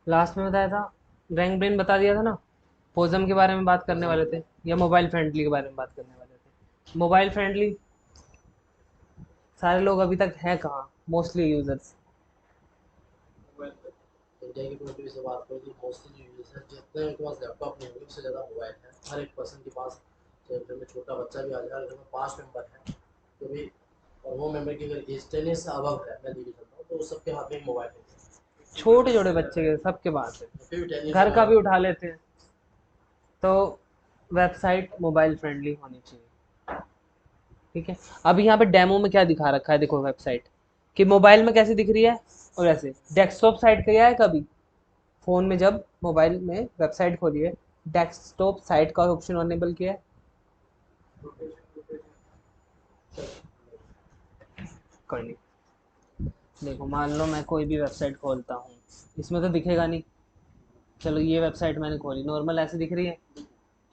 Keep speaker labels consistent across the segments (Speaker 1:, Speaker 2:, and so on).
Speaker 1: Last में बताया था, रैंक ब्रेन बता दिया था ना। पोजम के बारे में बात करने वाले थे, या मोबाइल फ्रेंडली के बारे में बात करने वाले थे। मोबाइल फ्रेंडली सारे लोग अभी तक हैं कहाँ, मोस्टली यूजर्स।
Speaker 2: इंडिया की पॉइंट से बात करें तो मोस्टली जो यूजर्स हैं जितने उनके पास लैपटॉप नहीं होंगे उससे ज़्यादा मोबाइल है। हर एक पर्सन के पास, चाहे घर में छोटा बच्चा भी आ जाए, घर में 5 मेंबर हैं तो भी, और वो मेंबर की अगर एज 10 से अबव है, मैं देखी चलता हूँ, तो सबके हाथ में एक मोबाइल है।
Speaker 1: छोटे छोटे बच्चे के सबके पास
Speaker 2: फिर भी 10 से
Speaker 1: है, घर का भी
Speaker 2: अबव
Speaker 1: उठा लेते हैं। तो वेबसाइट मोबाइल फ्रेंडली होनी चाहिए। ठीक है। अब यहाँ पे डेमो में क्या दिखा रखा है, देखो वेबसाइट कि मोबाइल में कैसी दिख रही है, और वैसे डेस्कटॉप साइट किया है कभी फ़ोन में, जब मोबाइल में वेबसाइट खोली है, डेस्कटॉप साइट का ऑप्शन अनेबल किया है? कोई नहीं। देखो मान लो मैं कोई भी वेबसाइट खोलता हूँ, इसमें तो दिखेगा नहीं। चलो ये वेबसाइट मैंने खोली, नॉर्मल ऐसे दिख रही है।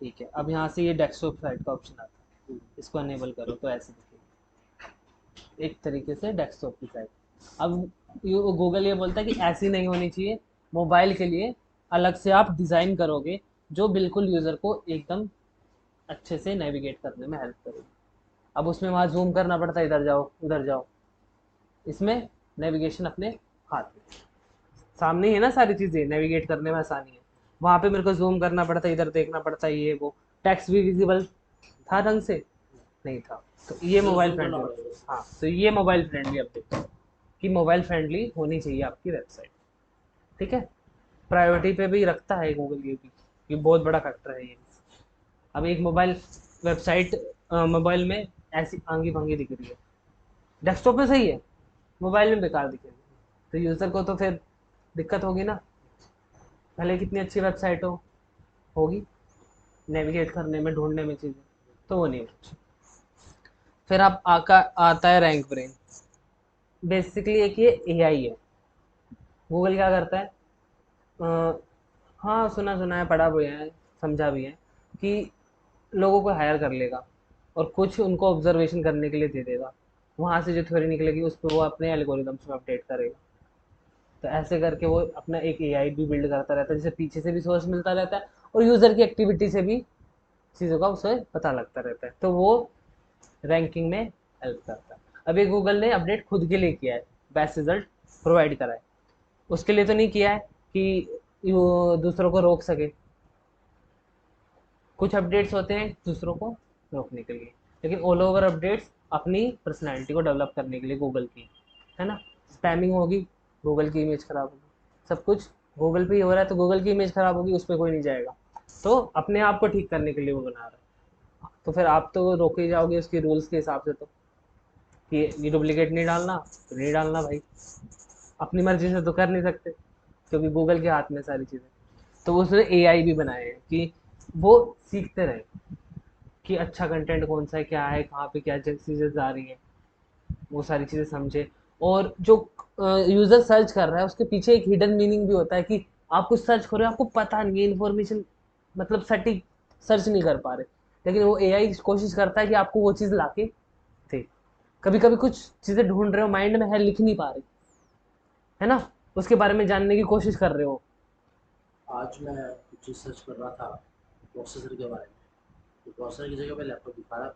Speaker 1: ठीक है, अब यहाँ से ये डेस्कटॉप साइट का ऑप्शन आता है, इसको अनेबल करो तो ऐसे दिखेगी, एक तरीके से डेस्कटॉप की साइट। अब गूगल ये बोलता है कि ऐसी नहीं होनी चाहिए, मोबाइल के लिए अलग से आप डिज़ाइन करोगे, जो बिल्कुल यूज़र को एकदम अच्छे से नेविगेट करने में हेल्प करेगी। अब उसमें वहाँ जूम करना पड़ता है, इधर जाओ उधर जाओ। इसमें नेविगेशन अपने हाथ में, सामने ही है ना, सारी चीज़ें नेविगेट करने में आसानी है। वहाँ पे मेरे को जूम करना पड़ता है, इधर देखना पड़ता है, ये वो। टेक्स्ट भी विजिबल था ढंग से? नहीं था। तो ये
Speaker 2: ज़रा
Speaker 1: मोबाइल
Speaker 2: जूम करना
Speaker 1: फ्रेंडली।
Speaker 2: पड़ेगा।
Speaker 1: हाँ, तो ये मोबाइल फ्रेंडली अपडेट कि मोबाइल फ्रेंडली होनी चाहिए आपकी वेबसाइट। ठीक है। प्रायोरिटी पे भी रखता है गूगल ये बहुत बड़ा फैक्टर है ये। अब एक मोबाइल वेबसाइट मोबाइल में ऐसी आंगी भांगी दिख रही है, डेस्कटॉप में सही है, मोबाइल में बेकार दिखेगी, तो यूज़र को तो फिर दिक्कत होगी ना। भले कितनी अच्छी वेबसाइट होगी नेविगेट करने में, ढूंढने में चीज़ें, तो वो नहीं होगी। फिर आप आका आता है रैंक ब्रेन। बेसिकली एक ये एआई है। गूगल क्या करता है, अ, हाँ सुना सुना है, पढ़ा भी है, समझा भी है कि लोगों को हायर कर लेगा और कुछ उनको ऑब्जर्वेशन करने के लिए दे देगा, वहाँ से जो थ्योरी निकलेगी उस पर वो अपने एल्गोरिदम्स में अपडेट करेगा। तो ऐसे करके वो अपना एक एआई भी बिल्ड करता रहता है, जिसे पीछे से भी सोर्स मिलता रहता है और यूज़र की एक्टिविटी से भी चीज़ों का उसे पता लगता रहता है, तो वो रैंकिंग में हेल्प करता है। अभी गूगल ने अपडेट खुद के लिए किया है, बेस्ट रिजल्ट प्रोवाइड करा है। उसके लिए तो नहीं किया है कि वो दूसरों को रोक सके, कुछ अपडेट्स होते हैं दूसरों को रोकने के लिए, लेकिन ऑल ओवर अपडेट्स अपनी पर्सनैलिटी को डेवलप करने के लिए गूगल की, है ना। स्पैमिंग होगी, गूगल की इमेज खराब होगी, सब कुछ गूगल पे ही हो रहा है, तो गूगल की इमेज खराब होगी, उस पर कोई नहीं जाएगा। तो अपने आप को ठीक करने के लिए वो बना रहा है, तो फिर आप तो रोके ही जाओगे उसके रूल्स के हिसाब से। तो कि ये डुप्लीकेट नहीं डालना तो नहीं डालना भाई, अपनी मर्जी से तो कर नहीं सकते, क्योंकि गूगल के हाथ में सारी चीज़ें। तो उसने एआई भी बनाए हैं कि वो सीखते रहे कि अच्छा कंटेंट कौन सा है, क्या है, कहाँ पे क्या चीज़ें जा रही हैं, वो सारी चीज़ें समझे। और जो यूज़र सर्च कर रहा है उसके पीछे एक हिडन मीनिंग भी होता है कि आप कुछ सर्च करो, आपको पता नहीं है इन्फॉर्मेशन, मतलब सटीक सर्च नहीं कर पा रहे, लेकिन वो एआई कोशिश करता है कि आपको वो चीज़ लाके दे। कभी कभी कुछ चीज़ें ढूंढ रहे हो, माइंड में है, लिख नहीं पा रहे, है ना, उसके बारे में जानने की कोशिश कर रहे हो।
Speaker 2: आज मैं कुछ चीज़ सर्च कर रहा था प्रोसेसर के बारे में, तो प्रोसेसर की जगह पे लैपटॉप दिखा रहा।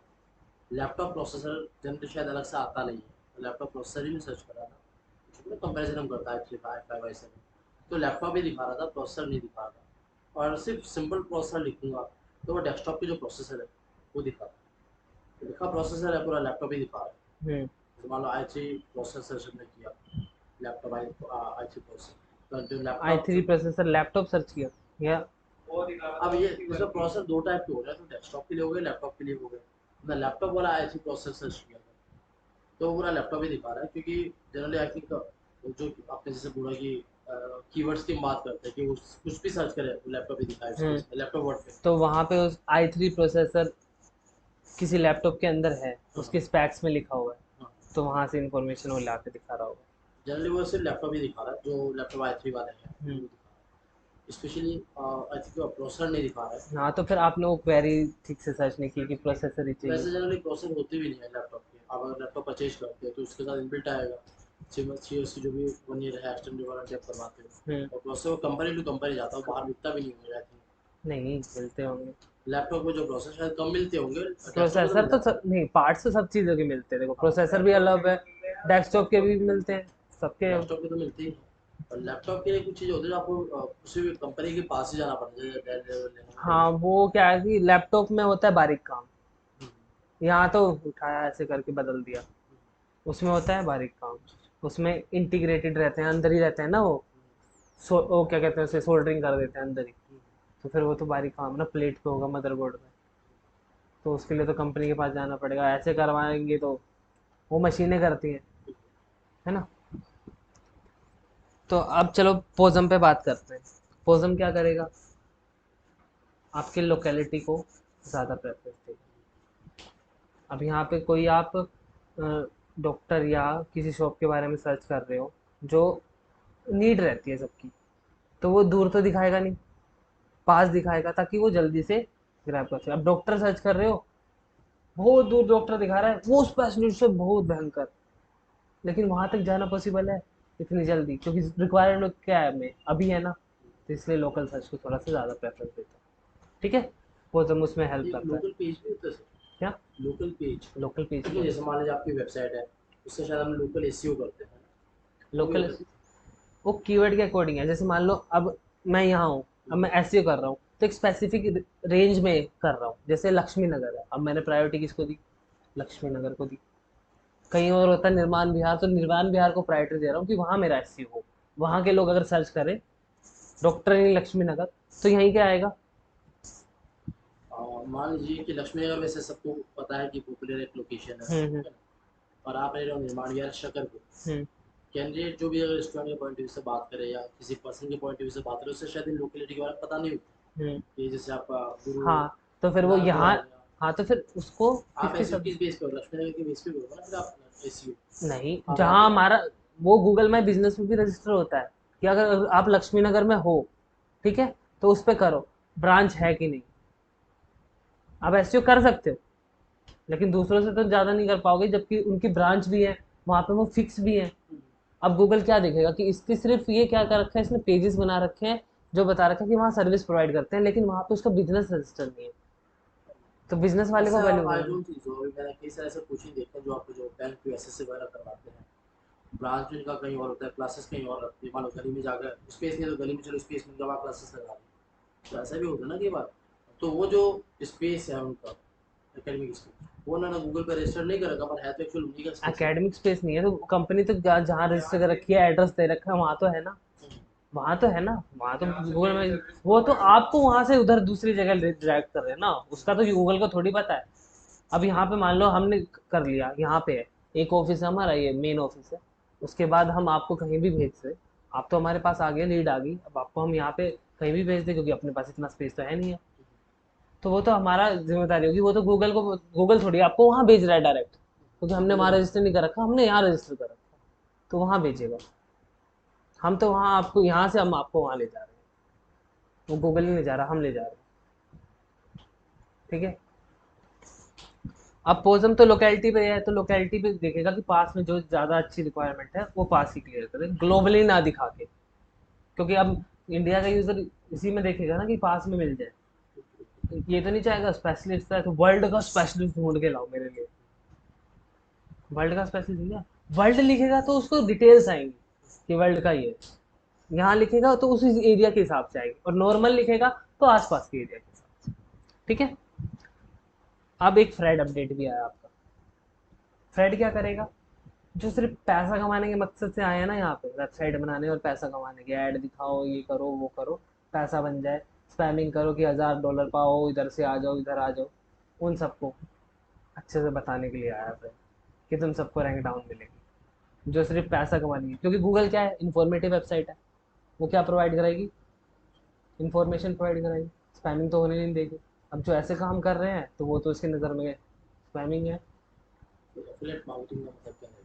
Speaker 2: लैपटॉप प्रोसेसर जनरली शायद अलग से आता नहीं है, तो लैपटॉप प्रोसेसर ही मैं सर्च कर रहा था, तो कंपेरिजन हम करता है 3 5 5 7, तो लैपटॉप ही दिखा रहा था, प्रोसेसर नहीं दिखा रहा था। और सिर्फ सिंपल प्रोसेसर लिखूंगा तो वो डेस्कटॉप की जो प्रोसेसर है वो दिखा रहा है, तो लिखा प्रोसेसर है, पूरा लैपटॉप ही दिखा रहा है।
Speaker 1: हम्म।
Speaker 2: तो मान लो आई थ्री प्रोसेसर से हमने किया, लैपटॉप आई थ्री प्रोसेसर, तो जो
Speaker 1: आई
Speaker 2: लैपटॉप
Speaker 1: थ्री
Speaker 2: जो,
Speaker 1: प्रोसेसर लैपटॉप सर्च किया या?
Speaker 2: अब ये इसका प्रोसेसर दो टाइप के हो गए, तो डेस्कटॉप के लिए हो गए, लैपटॉप के लिए हो गए। मैं लैपटॉप वाला आई थ्री प्रोसेसर सर्च किया था, तो पूरा लैपटॉप ही दिखा रहा है, क्योंकि जनरली आई थिंक जो आपने जैसे बोला कि कीवर्ड्स की हम बात करते हैं कि वो कुछ भी सर्च करें तो लैपटॉप ही दिखाए उसके
Speaker 1: हम्म।
Speaker 2: इसमें, लैपटॉप वर्ड पे।
Speaker 1: तो वहाँ पे उस आई थ्री प्रोसेसर किसी लैपटॉप के अंदर है,
Speaker 2: हाँ
Speaker 1: उसके स्पैक्स में लिखा हुआ है,
Speaker 2: हाँ,
Speaker 1: तो वहाँ से इंफॉर्मेशन वो ला के दिखा रहा होगा।
Speaker 2: जनरली वो सिर्फ लैपटॉप ही दिखा रहा है, जो लैपटॉप आई थ्री वाले हैं वो
Speaker 1: हम्म।
Speaker 2: दिखा रहा है, स्पेशली आई थिंक प्रोसेसर नहीं दिखा रहा है।
Speaker 1: हाँ, तो फिर आपने वो क्वेरी ठीक से सर्च नहीं की कि प्रोसेसर ही चाहिए।
Speaker 2: वैसे जनरली प्रोसेसर होती भी नहीं है लैपटॉप की, आप अगर लैपटॉप परचेज करते हैं तो उसके साथ इनबिल्ट आएगा 6 months की जो भी 1 year है एक्सटेंडेड वारंटी आप करवाते हो,
Speaker 1: हम्म।
Speaker 2: और प्रोसेसर वो कंपनी टू कंपनी जाता है, बाहर बिकता भी नहीं होगा आई थिंक।
Speaker 1: नहीं मिलते होंगे।
Speaker 2: लैपटॉप में जो प्रोसेसर शायद कम मिलते होंगे, डेस्कटॉप में तो
Speaker 1: प्रोसेसर
Speaker 2: मिल
Speaker 1: तो
Speaker 2: जाते
Speaker 1: सब
Speaker 2: हैं।
Speaker 1: नहीं, पार्ट्स तो सब चीज़ों के मिलते हैं, देखो
Speaker 2: हाँ
Speaker 1: प्रोसेसर भी
Speaker 2: लैपटॉप,
Speaker 1: अलग है, डेस्कटॉप के भी मिलते हैं, सबके।
Speaker 2: डेस्कटॉप के तो मिलते ही हैं। और लैपटॉप के लिए कुछ चीज़ होती है जो आपको किसी भी कंपनी के पास ही जाना पड़ता है, जैसे डेल, लेनोवो हो
Speaker 1: हाँ
Speaker 2: गया।
Speaker 1: वो क्या है कि लैपटॉप में होता है बारीक काम,
Speaker 2: हम्म,
Speaker 1: यहाँ तो उठाया ऐसे करके बदल दिया,
Speaker 2: हम्म,
Speaker 1: उसमें होता है बारीक काम, उसमें इंटीग्रेटेड रहते हैं, अंदर ही रहते हैं ना वो। वो क्या कहते हैं उसे, सोल्डरिंग कर देते हैं अंदर ही।
Speaker 2: हम्म,
Speaker 1: तो फिर वो तो बारीक काम ना प्लेट पे होगा, मदरबोर्ड में। तो उसके लिए तो कंपनी के पास जाना पड़ेगा, ऐसे करवाएंगे तो वो मशीनें करती हैं,
Speaker 2: बिल्कुल।
Speaker 1: है ना। तो अब चलो पोज़म पे बात करते हैं। पोज़म क्या करेगा, आपके लोकेलिटी को ज़्यादा प्रेफरेंस देगा। अब यहाँ पे कोई आप डॉक्टर या किसी शॉप के बारे में सर्च कर रहे हो जो नीड रहती है सबकी, तो वो दूर तो दिखाएगा नहीं, पास दिखाएगा ताकि वो जल्दी से ग्रैब कर सके। अब डॉक्टर सर्च कर रहे हो, बहुत दूर डॉक्टर दिखा रहा है, वो स्पेशलिस्ट से बहुत भयंकर, लेकिन वहां तक जाना पॉसिबल है इतनी जल्दी, क्योंकि रिक्वायरमेंट क्या है हमें अभी है ना, तो इसलिए लोकल सर्च को थोड़ा सा ज़्यादा प्रेफरेंस देता है। ठीक है, वो तो उसमें हेल्प
Speaker 2: एक
Speaker 1: करता है।
Speaker 2: लोकल पेज भी होता है सर,
Speaker 1: क्या?
Speaker 2: Local page.
Speaker 1: लोकल पेज क्या
Speaker 2: जैसे
Speaker 1: होता
Speaker 2: मान लीजिए आपकी वेबसाइट है, उससे शायद हम लोकल एसईओ करते हैं,
Speaker 1: है
Speaker 2: वो भी
Speaker 1: लोकल?
Speaker 2: होता है।
Speaker 1: वो कीवर्ड के अकॉर्डिंग है, जैसे मान लो अब मैं यहाँ हूँ, अब मैं एसईओ कर रहा हूँ तो एक स्पेसिफिक रेंज में कर रहा हूँ, जैसे लक्ष्मी नगर है, अब मैंने प्रायोरिटी किसको दी, लक्ष्मी नगर को दी। कहीं और होता है निर्माण बिहार, तो निर्माण बिहार को प्रायोरिटी दे रहा हूँ कि वहाँ मेरा एसईओ हो, वहाँ के लोग अगर सर्च करें डॉक्टर इन लक्ष्मी नगर, तो यहीं क्या आएगा।
Speaker 2: मान लीजिए कि लक्ष्मी नगर वैसे सबको पता है कि पॉपुलर एक लोकेशन है,
Speaker 1: हम्म।
Speaker 2: ठीक है ना? और आप रह रहे हो निर्माण या शकरपुर।
Speaker 1: हम्म।
Speaker 2: कैंडिडेट जो भी अगर रेस्टोरेंट के पॉइंट ऑफ व्यू से बात करे या किसी पर्सन के पॉइंट ऑफ व्यू से बात करे, उससे शायद इन लोकेलिटी के बारे में पता नहीं
Speaker 1: हम्म।
Speaker 2: होती कि जैसे आपका गुरु
Speaker 1: हाँ तो फिर वो
Speaker 2: लालपुरा
Speaker 1: यहाँ,
Speaker 2: हो गया।
Speaker 1: हाँ तो फिर उसको
Speaker 2: आप
Speaker 1: किसके
Speaker 2: ऐसे
Speaker 1: सब,
Speaker 2: किस बेस पे हो, लक्ष्मी नगर के बेस पे हो ना, फिर आप एसईओ।
Speaker 1: नहीं
Speaker 2: आप यहाँ
Speaker 1: जहाँ
Speaker 2: पे
Speaker 1: हमारा वो गूगल माई बिजनेस में भी रजिस्टर होता है कि अगर आप लक्ष्मी नगर में हो, ठीक है, तो उस पर करो ब्रांच है कि नहीं। आप एसईओ कर सकते हो, लेकिन दूसरों से तो ज़्यादा नहीं कर पाओगे, जबकि उनकी ब्रांच भी है, वहाँ पे वो फिक्स भी है। अब गूगल क्या देखेगा कि इसकी सिर्फ ये क्या कर रखा है, इसने पेजेस बना रखे हैं जो बता रखा है कि वहाँ सर्विस प्रोवाइड करते हैं, लेकिन वहाँ पे उसका बिजनेस रजिस्टर नहीं है, तो बिजनेस वाले को
Speaker 2: ऐसा
Speaker 1: वैल्यू
Speaker 2: आई
Speaker 1: मिलेगी।
Speaker 2: Don't think so. अभी मैंने कई सारे ऐसे कोचिंग देखे हैं जो आपको जो बैंक टू एसएससी वगैरह करवाते हैं, ब्रांच उनका कहीं और होता है, क्लासेस कहीं और रखते हैं, मान लो गली में जाकर स्पेस नहीं है तो गली में चलो स्पेस मिल गया, क्लासेस लगा दी। तो ऐसा भी होता है ना कई बार। तो वो जो स्पेस है उनका एकेडमिक स्पेस, वो उन्होंने गूगल पर रजिस्टर नहीं कर रखा, पर है तो एक्चुअल उन्हीं का स्पेस है।
Speaker 1: एकेडमिक स्पेस नहीं है तो कंपनी तो जहाँ रजिस्टर कर रखी है, एड्रेस दे रखा है, वहाँ तो है ना, वहाँ तो है ना, वहाँ तो गूगल में, वो तो आपको वहाँ से उधर दूसरी जगह डायरेक्ट कर रहे हैं ना, उसका तो गूगल को थोड़ी पता है। अब यहाँ पे मान लो हमने कर लिया, यहाँ पे है एक ऑफिस है हमारा, ये मेन ऑफिस है, उसके बाद हम आपको कहीं भी भेज रहे, आप तो हमारे पास आ गए, लीड आ गई, अब आपको हम यहाँ पे कहीं भी भेज दें क्योंकि अपने पास इतना स्पेस तो है नहीं है, तो वो तो हमारा जिम्मेदारी होगी, वो तो गूगल को, गूगल थोड़ी आपको वहाँ भेज रहा है डायरेक्ट, क्योंकि हमने
Speaker 2: गूगल
Speaker 1: वहाँ
Speaker 2: ने
Speaker 1: रजिस्टर नहीं कर रखा, हमने यहाँ रजिस्टर कर रखा, तो वहाँ भेजेगा। हम तो वहाँ आपको, यहाँ से हम आपको वहाँ ले जा रहे हैं, वो गूगल नहीं ले जा रहा, हम ले जा रहे हैं। ठीक है, अब पोजम तो लोकेलिटी पे है, तो लोकेलिटी पे देखेगा कि पास में जो ज़्यादा अच्छी रिक्वायरमेंट है वो पास ही क्लियर करे, ग्लोबली ना दिखा के, क्योंकि अब इंडिया का यूज़र इसी में देखेगा ना कि पास में मिल जाए, ये तो नहीं चाहेगा स्पेशलिस्ट है तो वर्ल्ड का स्पेशलिस्ट ढूंढ के लाओ मेरे लिए, वर्ल्ड का स्पेशलिस्ट नहीं है, वर्ल्ड लिखेगा तो उसको डिटेल्स आएंगी कि वर्ल्ड का ये है। यहाँ लिखेगा तो उस एरिया के हिसाब से आएगी, और नॉर्मल लिखेगा तो आसपास के एरिया के हिसाब से। ठीक है, अब एक फ्रेड अपडेट भी आया आपका। फ्रेड क्या करेगा, जो सिर्फ पैसा कमाने के मकसद से आए हैं ना यहाँ पे, वेबसाइट बनाने और पैसा कमाने के, ऐड दिखाओ, ये करो वो करो, पैसा बन जाए, स्पैमिंग करो कि $1000 पाओ, इधर से आ जाओ, इधर आ जाओ, उन सबको अच्छे से बताने के लिए आया फ्रेड कि तुम सबको रैंक डाउन मिलेगी, जो सिर्फ पैसा कमानी है, क्योंकि गूगल क्या है, इन्फॉर्मेटिव वेबसाइट है, वो क्या प्रोवाइड कराएगी, इन्फॉर्मेशन प्रोवाइड कराएगी, स्पैमिंग तो होने नहीं देगी। अब जो ऐसे काम कर रहे हैं तो वो तो उसकी नज़र में स्पैमिंग है।
Speaker 2: एफिलिएट मार्केटिंग का मतलब क्या है?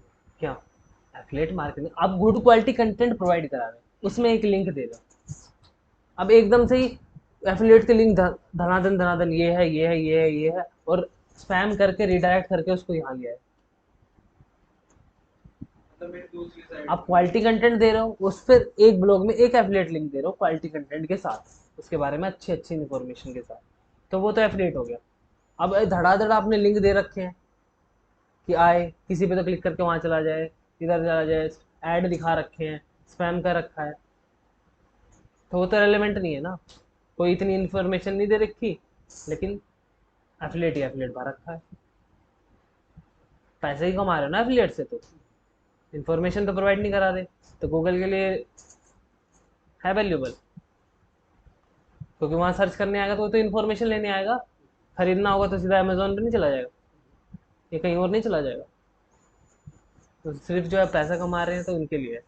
Speaker 1: क्या? एफिलिएट मार्केटिंग, आप गुड क्वालिटी कंटेंट प्रोवाइड करा रहे हैं, उसमें एक लिंक दे दो, अब एकदम से ही एफिलिएट के लिंक धनाधन धनाधन, ये है ये है ये है ये है, और स्पैम करके रिडायरेक्ट करके उसको यहाँ लिया है, आप क्वालिटी कंटेंट दे रहे हो, उस पर एक ब्लॉग में एक एफिलिएट लिंक दे रहे हो क्वालिटी कंटेंट के साथ, उसके बारे में अच्छी अच्छी इन्फॉर्मेशन के साथ, तो वो तो एफिलिएट हो गया। अब धड़ाधड़ आपने लिंक दे रखे हैं कि आए, किसी पे तो क्लिक करके वहां चला जाए, इधर चला जाए, ऐड दिखा रखे हैं, स्पैम कर रखा है, तो वो तो रेलिवेंट नहीं है ना। कोई इतनी इन्फॉर्मेशन नहीं दे रखी, लेकिन एफिलिएट ही एफिलिएट भर रखा है। पैसे ही कमा रहे हो ना एफिलिएट से, तो इन्फॉर्मेशन तो प्रोवाइड नहीं करा रहे, तो गूगल के लिए है वैल्यूबल, क्योंकि वहां सर्च करने आएगा तो वो तो इन्फॉर्मेशन लेने आएगा। खरीदना होगा तो सीधा अमेजोन पे नहीं चला जाएगा, ये कहीं और नहीं चला जाएगा। तो सिर्फ जो है पैसा कमा रहे हैं तो उनके लिए है।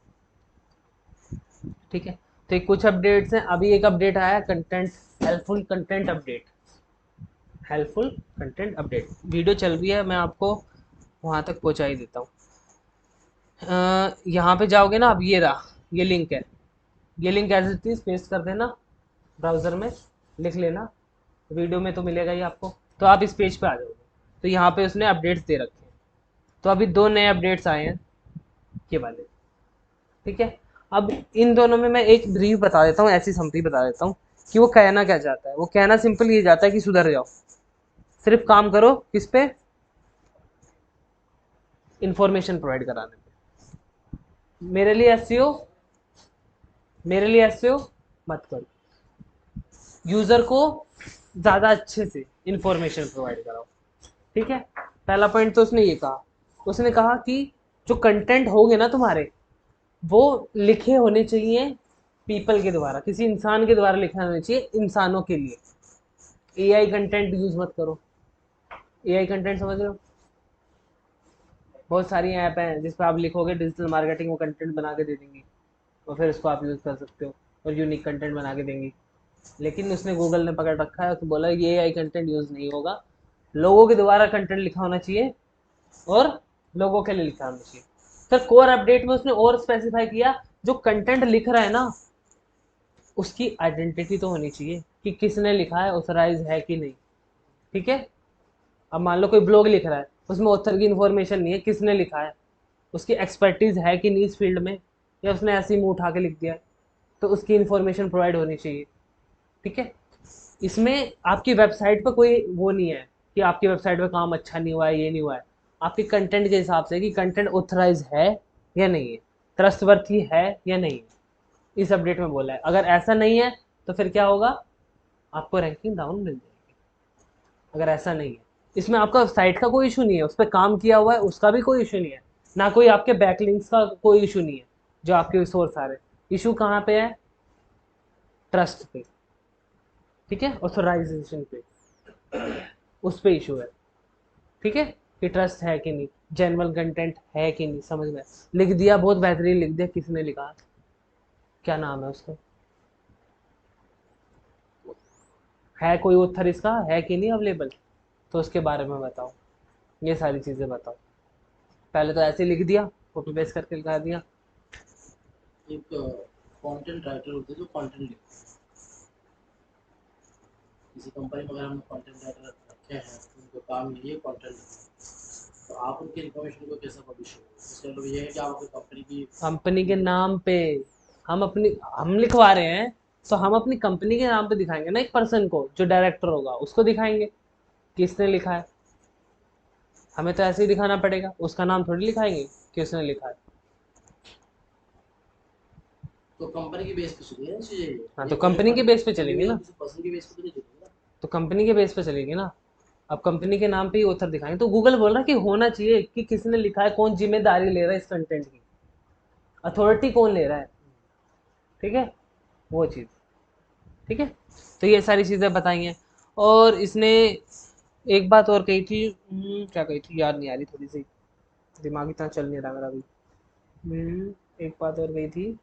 Speaker 1: ठीक है, तो ये कुछ अपडेट्स हैं। अभी एक अपडेट आया, content helpful content update, helpful content update. Video चल रही है, मैं आपको वहां तक पहुंचा ही देता हूँ। यहाँ पे जाओगे ना, अब ये रहा, ये लिंक है, ये link as it is paste कर देना ब्राउज़र में, लिख लेना, वीडियो में तो मिलेगा ही आपको, तो आप इस पेज पे आ जाओगे। तो यहाँ पे उसने अपडेट्स दे रखे हैं, तो अभी दो नए अपडेट्स आए हैं ये वाले। ठीक है, अब इन दोनों में मैं एक ब्रीफ बता देता हूँ, ऐसी समरी बता देता हूँ कि वो कहना क्या चाहता है। वो कहना सिंपल ये चाहता है कि सुधर जाओ, सिर्फ काम करो किस पे, इंफॉर्मेशन प्रोवाइड कराने पे। मेरे लिए एसईओ मत करो, यूजर को ज्यादा अच्छे से इंफॉर्मेशन प्रोवाइड कराओ। ठीक है, पहला पॉइंट तो उसने ये कहा, उसने कहा कि जो कंटेंट होंगे ना तुम्हारे, वो लिखे होने चाहिए पीपल के द्वारा, किसी इंसान के द्वारा लिखा होना चाहिए, इंसानों के लिए। एआई कंटेंट यूज मत करो। एआई कंटेंट समझ रहे हो, बहुत सारी ऐप हैं जिस पर आप लिखोगे डिजिटल मार्केटिंग, वो कंटेंट बना के दे देंगी, और फिर उसको आप यूज कर सकते हो, और यूनिक कंटेंट बना के देंगी। लेकिन उसने, गूगल ने पकड़ रखा है, उसने बोला ये एआई कंटेंट यूज नहीं होगा, लोगों के द्वारा कंटेंट लिखा होना चाहिए, और लोगों के लिए लिखा होना चाहिए। सर कोर अपडेट में उसने और स्पेसिफाई किया, जो कंटेंट लिख रहा है ना, उसकी आइडेंटिटी तो होनी चाहिए कि किसने लिखा है, ऑथराइज है कि नहीं। ठीक है, अब मान लो कोई ब्लॉग लिख रहा है, उसमें ऑथर की इन्फॉर्मेशन नहीं है, किसने लिखा है, उसकी एक्सपर्टीज है कि नहीं इस फील्ड में, या उसने ऐसे ही मुंह उठा के लिख दिया, तो उसकी इन्फॉर्मेशन प्रोवाइड होनी चाहिए। ठीक है, इसमें आपकी वेबसाइट पर कोई वो नहीं है कि आपकी वेबसाइट पे काम अच्छा नहीं हुआ है, ये नहीं हुआ है, आपके कंटेंट के हिसाब से कि कंटेंट ऑथराइज है या नहीं है, ट्रस्टवर्थी है या नहीं है। इस अपडेट में बोला है, अगर ऐसा नहीं है तो फिर क्या होगा, आपको रैंकिंग डाउन मिल जाएगी। अगर ऐसा नहीं है, इसमें आपका साइट का कोई इशू नहीं है, उस पर काम किया हुआ है उसका भी कोई इशू नहीं है, ना कोई आपके बैकलिंक्स का कोई इशू नहीं है, जो आपके सोर्स आ रहे। इशू कहाँ पे है, ट्रस्ट पे। ठीक है, ऑथराइजेशन पे, उस पे इशू है। ठीक है, कि ट्रस्ट है कि नहीं, जेन्युइन कंटेंट है कि नहीं, समझ में लिख दिया, बहुत बेहतरीन लिख दिया, किसने लिखा, क्या नाम है उसका, है कोई ऑथर इसका है कि नहीं अवेलेबल, तो उसके बारे में बताओ, ये सारी चीज़ें बताओ। पहले तो ऐसे ही लिख दिया, कॉपी पेस्ट करके लिखा दिया।
Speaker 2: एक कंटेंट राइटर होते हैं जो कंटेंट लिखते हैं, किसी कंपनी में अगर हमने कंटेंट राइटर रखे हैं तो उनका काम यही है कंटेंट लिखना। तो आप उनकी इन्फॉर्मेशन को कैसे पब्लिश करोगे, इसका मतलब ये है कि आप अपनी कंपनी की
Speaker 1: कंपनी के नाम पे, हम लिखवा रहे हैं, तो हम अपनी कंपनी के नाम पे दिखाएंगे ना, एक पर्सन को जो डायरेक्टर होगा उसको दिखाएंगे किसने लिखा है। हमें तो ऐसे ही दिखाना पड़ेगा, उसका नाम थोड़ी लिखाएंगे कि उसने लिखा है।
Speaker 2: तो कंपनी की बेस पे चलिए ना चीजें,
Speaker 1: हाँ,
Speaker 2: ये
Speaker 1: तो
Speaker 2: कोई
Speaker 1: कंपनी के बेस पे चलेगी
Speaker 2: इंडिविजुअल
Speaker 1: ना,
Speaker 2: किसी पर्सन की बेस पे तो नहीं चलेगी ना।
Speaker 1: तो कंपनी के बेस पे चलेगी ना। अब कंपनी के नाम पे ही ऑथर दिखाएंगे, तो गूगल बोल रहा है कि होना चाहिए कि किसने लिखा है, कौन जिम्मेदारी ले रहा है इस कंटेंट की, अथॉरिटी कौन ले रहा है। ठीक है, वो चीज़। ठीक है, तो ये सारी चीज़ें बताई हैं। और इसने एक बात और कही थी, क्या कही थी याद नहीं आ रही, थोड़ी सी दिमाग इतना चल नहीं रहा मेरा अभी। एक बात और कही थी,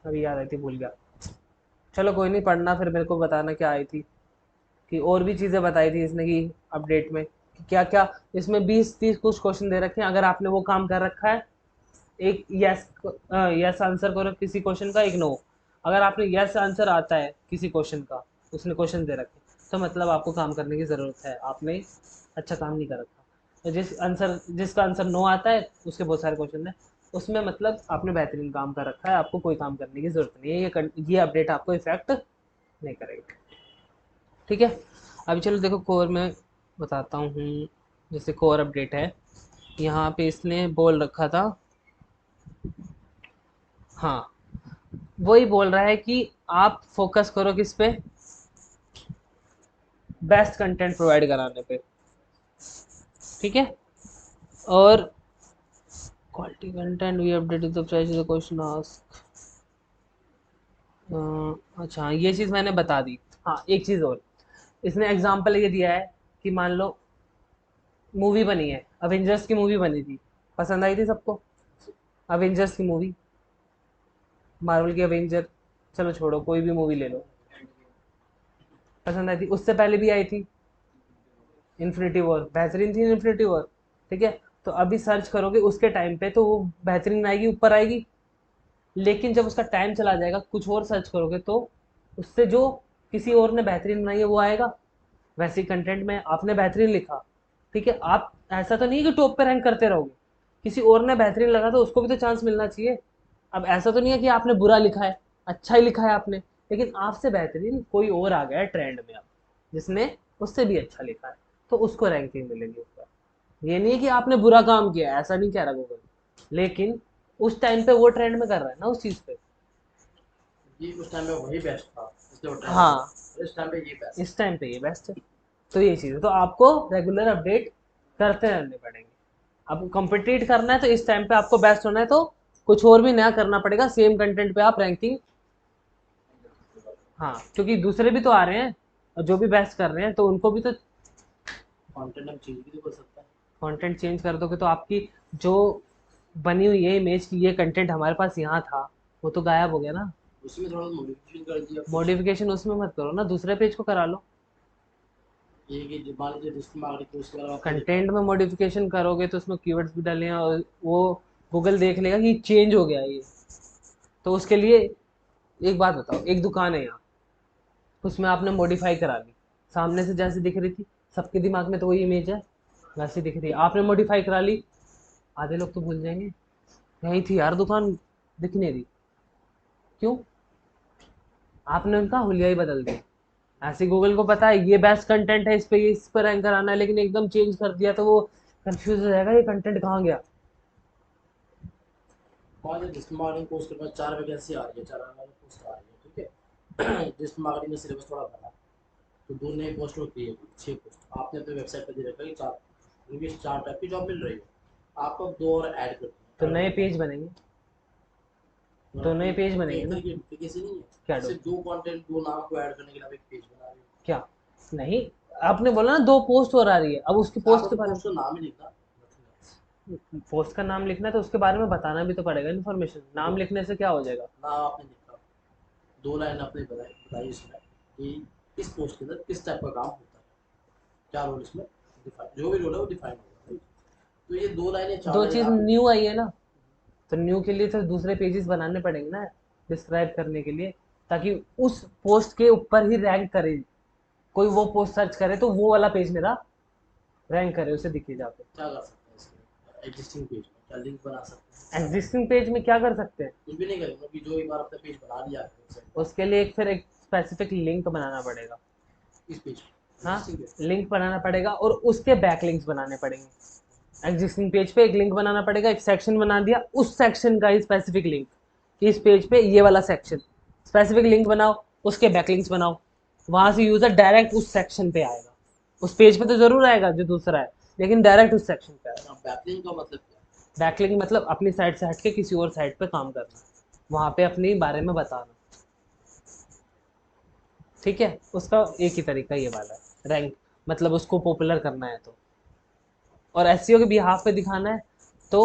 Speaker 1: अभी याद आई थी, भूल गया। चलो कोई नहीं, पढ़ना फिर मेरे को बताना क्या आई थी, कि और भी चीज़ें बताई थी इसने कि अपडेट में कि क्या क्या। इसमें 20-30 कुछ क्वेश्चन दे रखे हैं, अगर आपने वो काम कर रखा है, एक यस, यस आंसर करो किसी क्वेश्चन का, एक नो। अगर आपने यस आंसर आता है किसी क्वेश्चन का, उसने क्वेश्चन दे रखे, तो मतलब आपको काम करने की ज़रूरत है, आपने अच्छा काम नहीं कर रखा। तो जिसका आंसर नो आता है, उसके बहुत सारे क्वेश्चन है, उसमें मतलब आपने बेहतरीन काम कर रखा है, आपको कोई काम करने की ज़रूरत नहीं है, ये अपडेट आपको इफेक्ट नहीं करेगी। ठीक है, अभी चलो देखो कोर में बताता हूँ। जैसे कोर अपडेट है, यहाँ पे इसने बोल रखा था, हाँ वही बोल रहा है कि आप फोकस करो किस पे, बेस्ट कंटेंट प्रोवाइड कराने पे। ठीक है, और quality content we updated the price the question ask. अच्छा ये चीज़ मैंने बता दी। हाँ एक चीज़ और, इसने एग्जांपल ये दिया है कि मान लो मूवी बनी है, अवेंजर्स की मूवी बनी थी, पसंद आई थी सबको, अवेंजर्स की मूवी, मार्वल की अवेंजर, चलो छोड़ो कोई भी मूवी ले लो, पसंद आई थी। उससे पहले भी आई थी इन्फिनिटी वॉर, बेहतरीन थी इन्फिनिटी वॉर। ठीक है, तो अभी सर्च करोगे उसके टाइम पे तो वो बेहतरीन आएगी, ऊपर आएगी। लेकिन जब उसका टाइम चला जाएगा, कुछ और सर्च करोगे तो उससे जो किसी और ने बेहतरीन बनाई है वो आएगा। वैसे ही कंटेंट में आपने बेहतरीन लिखा, ठीक है, आप ऐसा तो नहीं है कि टॉप पे रैंक करते रहोगे, किसी और ने बेहतरीन लगा तो उसको भी तो चांस मिलना चाहिए। अब ऐसा तो नहीं है कि आपने बुरा लिखा है, अच्छा ही लिखा है आपने, लेकिन आपसे बेहतरीन कोई और आ गया है ट्रेंड में अब, जिसने उससे भी अच्छा लिखा है, तो उसको रैंकिंग मिलेगी ऊपर। ये नहीं है कि आपने बुरा काम किया है, ऐसा नहीं कह रहा गूगल, लेकिन उस टाइम पे वो ट्रेंड में कर रहा है ना उस चीज़ पे।
Speaker 2: ये उस टाइम में वही बेस्ट था, इसलिए वो ट्रेंड में
Speaker 1: हाँ,
Speaker 2: चला, इस टाइम पे ये बेस्ट।
Speaker 1: इस टाइम पे ये बेस्ट है। तो ये चीज़ है, तो आपको रेगुलर अपडेट करते रहने पड़ेंगे। आपको कम्पिटिट करना है तो इस टाइम पे आपको बेस्ट होना है, तो कुछ और भी नया करना पड़ेगा, सेम कंटेंट पे आप रैंकिंग। हाँ क्योंकि दूसरे भी तो आ रहे हैं और जो भी बेस्ट कर रहे हैं, तो उनको भी तो
Speaker 2: कंटेंट हम चेंज भी तो कर सकते हैं।
Speaker 1: कंटेंट चेंज कर दोगे तो आपकी जो बनी हुई है इमेज की, ये कंटेंट हमारे पास यहाँ था, वो तो गायब हो गया ना।
Speaker 2: उसी में थोड़ा मॉडिफिकेशन कर दिया कुछ।
Speaker 1: मॉडिफिकेशन उसमें मत करो ना, दूसरे पेज को करा लो।
Speaker 2: ये कि मान लीजिए डिजिटल मार्केटिंग, उसके बारे में आपने लिखा,
Speaker 1: कंटेंट में मॉडिफिकेशन करोगे तो उसमें कीवर्ड्स भी डालें और वो गूगल देख लेगा कि चेंज हो गया ये। तो उसके लिए एक बात बताओ, एक दुकान है यहाँ, उसमें आपने मॉडिफाई करा ली, सामने से जैसे दिख रही थी, सबके दिमाग में तो वही इमेज है, वैसे दिख रही है, आपने मॉडिफाई करा ली, आधे लोग तो भूल जाएंगे यही थी यार दुकान, दिख नहीं रही। क्यों? आपने उनका हुलिया ही बदल दिया। ऐसे गूगल को पता है ये बेस्ट कंटेंट है, इस पर रैंक कराना है, लेकिन एकदम चेंज कर दिया तो वो कंफ्यूज हो जाएगा, ये कंटेंट कहाँ गया।
Speaker 2: मान लीजिए डिजिटल मार्केटिंग कोर्स के पास 4 वैकेंसी आ रही है, 4 अलग पोस्ट आ रही है, ठीक है। डिजिटल मार्केटिंग का सिलेबस थोड़ा बड़ा, तो 2 नए पोस्ट और क्रिएट हुई, 6 पोस्ट आपने अपने वेबसाइट पर दे रखा है कि 4, क्योंकि 4 टाइप की जॉब मिल रही है, आपको अब 2 और ऐड कर
Speaker 1: तो
Speaker 2: दिए अलग
Speaker 1: नए
Speaker 2: अलग।
Speaker 1: पेज बनेंगे,
Speaker 2: और
Speaker 1: तो
Speaker 2: आपकी
Speaker 1: नए पेज
Speaker 2: कोई
Speaker 1: बनेंगे
Speaker 2: एक
Speaker 1: ना।
Speaker 2: तरह की डुप्लीकेसी नहीं
Speaker 1: क्या
Speaker 2: है,
Speaker 1: डो
Speaker 2: सिर्फ 2 कंटेंट 2 नाम को ऐड करने के लिए आप एक पेज बना रहे हो।
Speaker 1: क्या? नहीं, आपने बोला ना दो पोस्ट और आ रही है, अब उसकी पोस्ट
Speaker 2: आपको
Speaker 1: के
Speaker 2: तो
Speaker 1: बारे
Speaker 2: पोस्ट का नाम ही लिखना, nothing else।
Speaker 1: में, पोस्ट का नाम लिखना है तो उसके बारे में बताना भी तो पड़ेगा, इन्फॉर्मेशन, नाम
Speaker 2: देखो,
Speaker 1: लिखने से क्या हो जाएगा।
Speaker 2: नाम आपने लिखा, 2 लाइन आपने बताई इसमें कि इस पोस्ट के अंदर किस टाइप का काम होता है, क्या रोल इसमें डिफाइन, जो भी रोल है वो डिफाइन होगा, right? तो ये 2 लाइनें 4
Speaker 1: दो
Speaker 2: लाइनें
Speaker 1: चीज
Speaker 2: आप लिख
Speaker 1: न्यू आई है ना, तो न्यू के लिए तो दूसरे पेजेस बनाने पड़ेंगे ना डिस्क्राइब करने के लिए, ताकि उस पोस्ट के ऊपर ही रैंक करे, कोई वो पोस्ट सर्च करे तो वो वाला पेज मेरा रैंक करे, उसे दिखे जाके।
Speaker 2: क्या कर सकते हैं इसके एग्जिस्टिंग पेज में, क्या लिंक बना सकते हैं,
Speaker 1: एग्जिस्टिंग पेज में क्या कर सकते हैं?
Speaker 2: कुछ भी नहीं करेंगे कि जो एक बार अपना पेज बना लिया है वेबसाइट का,
Speaker 1: उसके लिए फिर एक स्पेसिफिक लिंक बनाना पड़ेगा।
Speaker 2: इस पेज
Speaker 1: हाँ,
Speaker 2: एग्जिस्टिंग पेज।
Speaker 1: लिंक बनाना पड़ेगा और उसके बैक लिंक्स बनाने पड़ेंगे। एग्जिस्टिंग पेज पे एक लिंक बनाना पड़ेगा, एक सेक्शन बना दिया, उस सेक्शन का ही स्पेसिफिक लिंक, कि इस पेज पे ये वाला सेक्शन, स्पेसिफिक लिंक बनाओ, उसके बैकलिंक्स बनाओ, वहां से यूजर डायरेक्ट उस सेक्शन पे आएगा। उस पेज पे तो जरूर आएगा जो दूसरा है, लेकिन डायरेक्ट उस सेक्शन पे आएगा।
Speaker 2: अब बैकलिंक का मतलब क्या है?
Speaker 1: बैकलिंक मतलब अपनी साइड से हटके किसी और साइड पे काम करना, वहां पे अपने बारे में बताना। ठीक है, उसका एक ही तरीका ये वाला है, रैंक मतलब उसको पॉपुलर करना है तो, और एसईओ के बिहाफ पे दिखाना है तो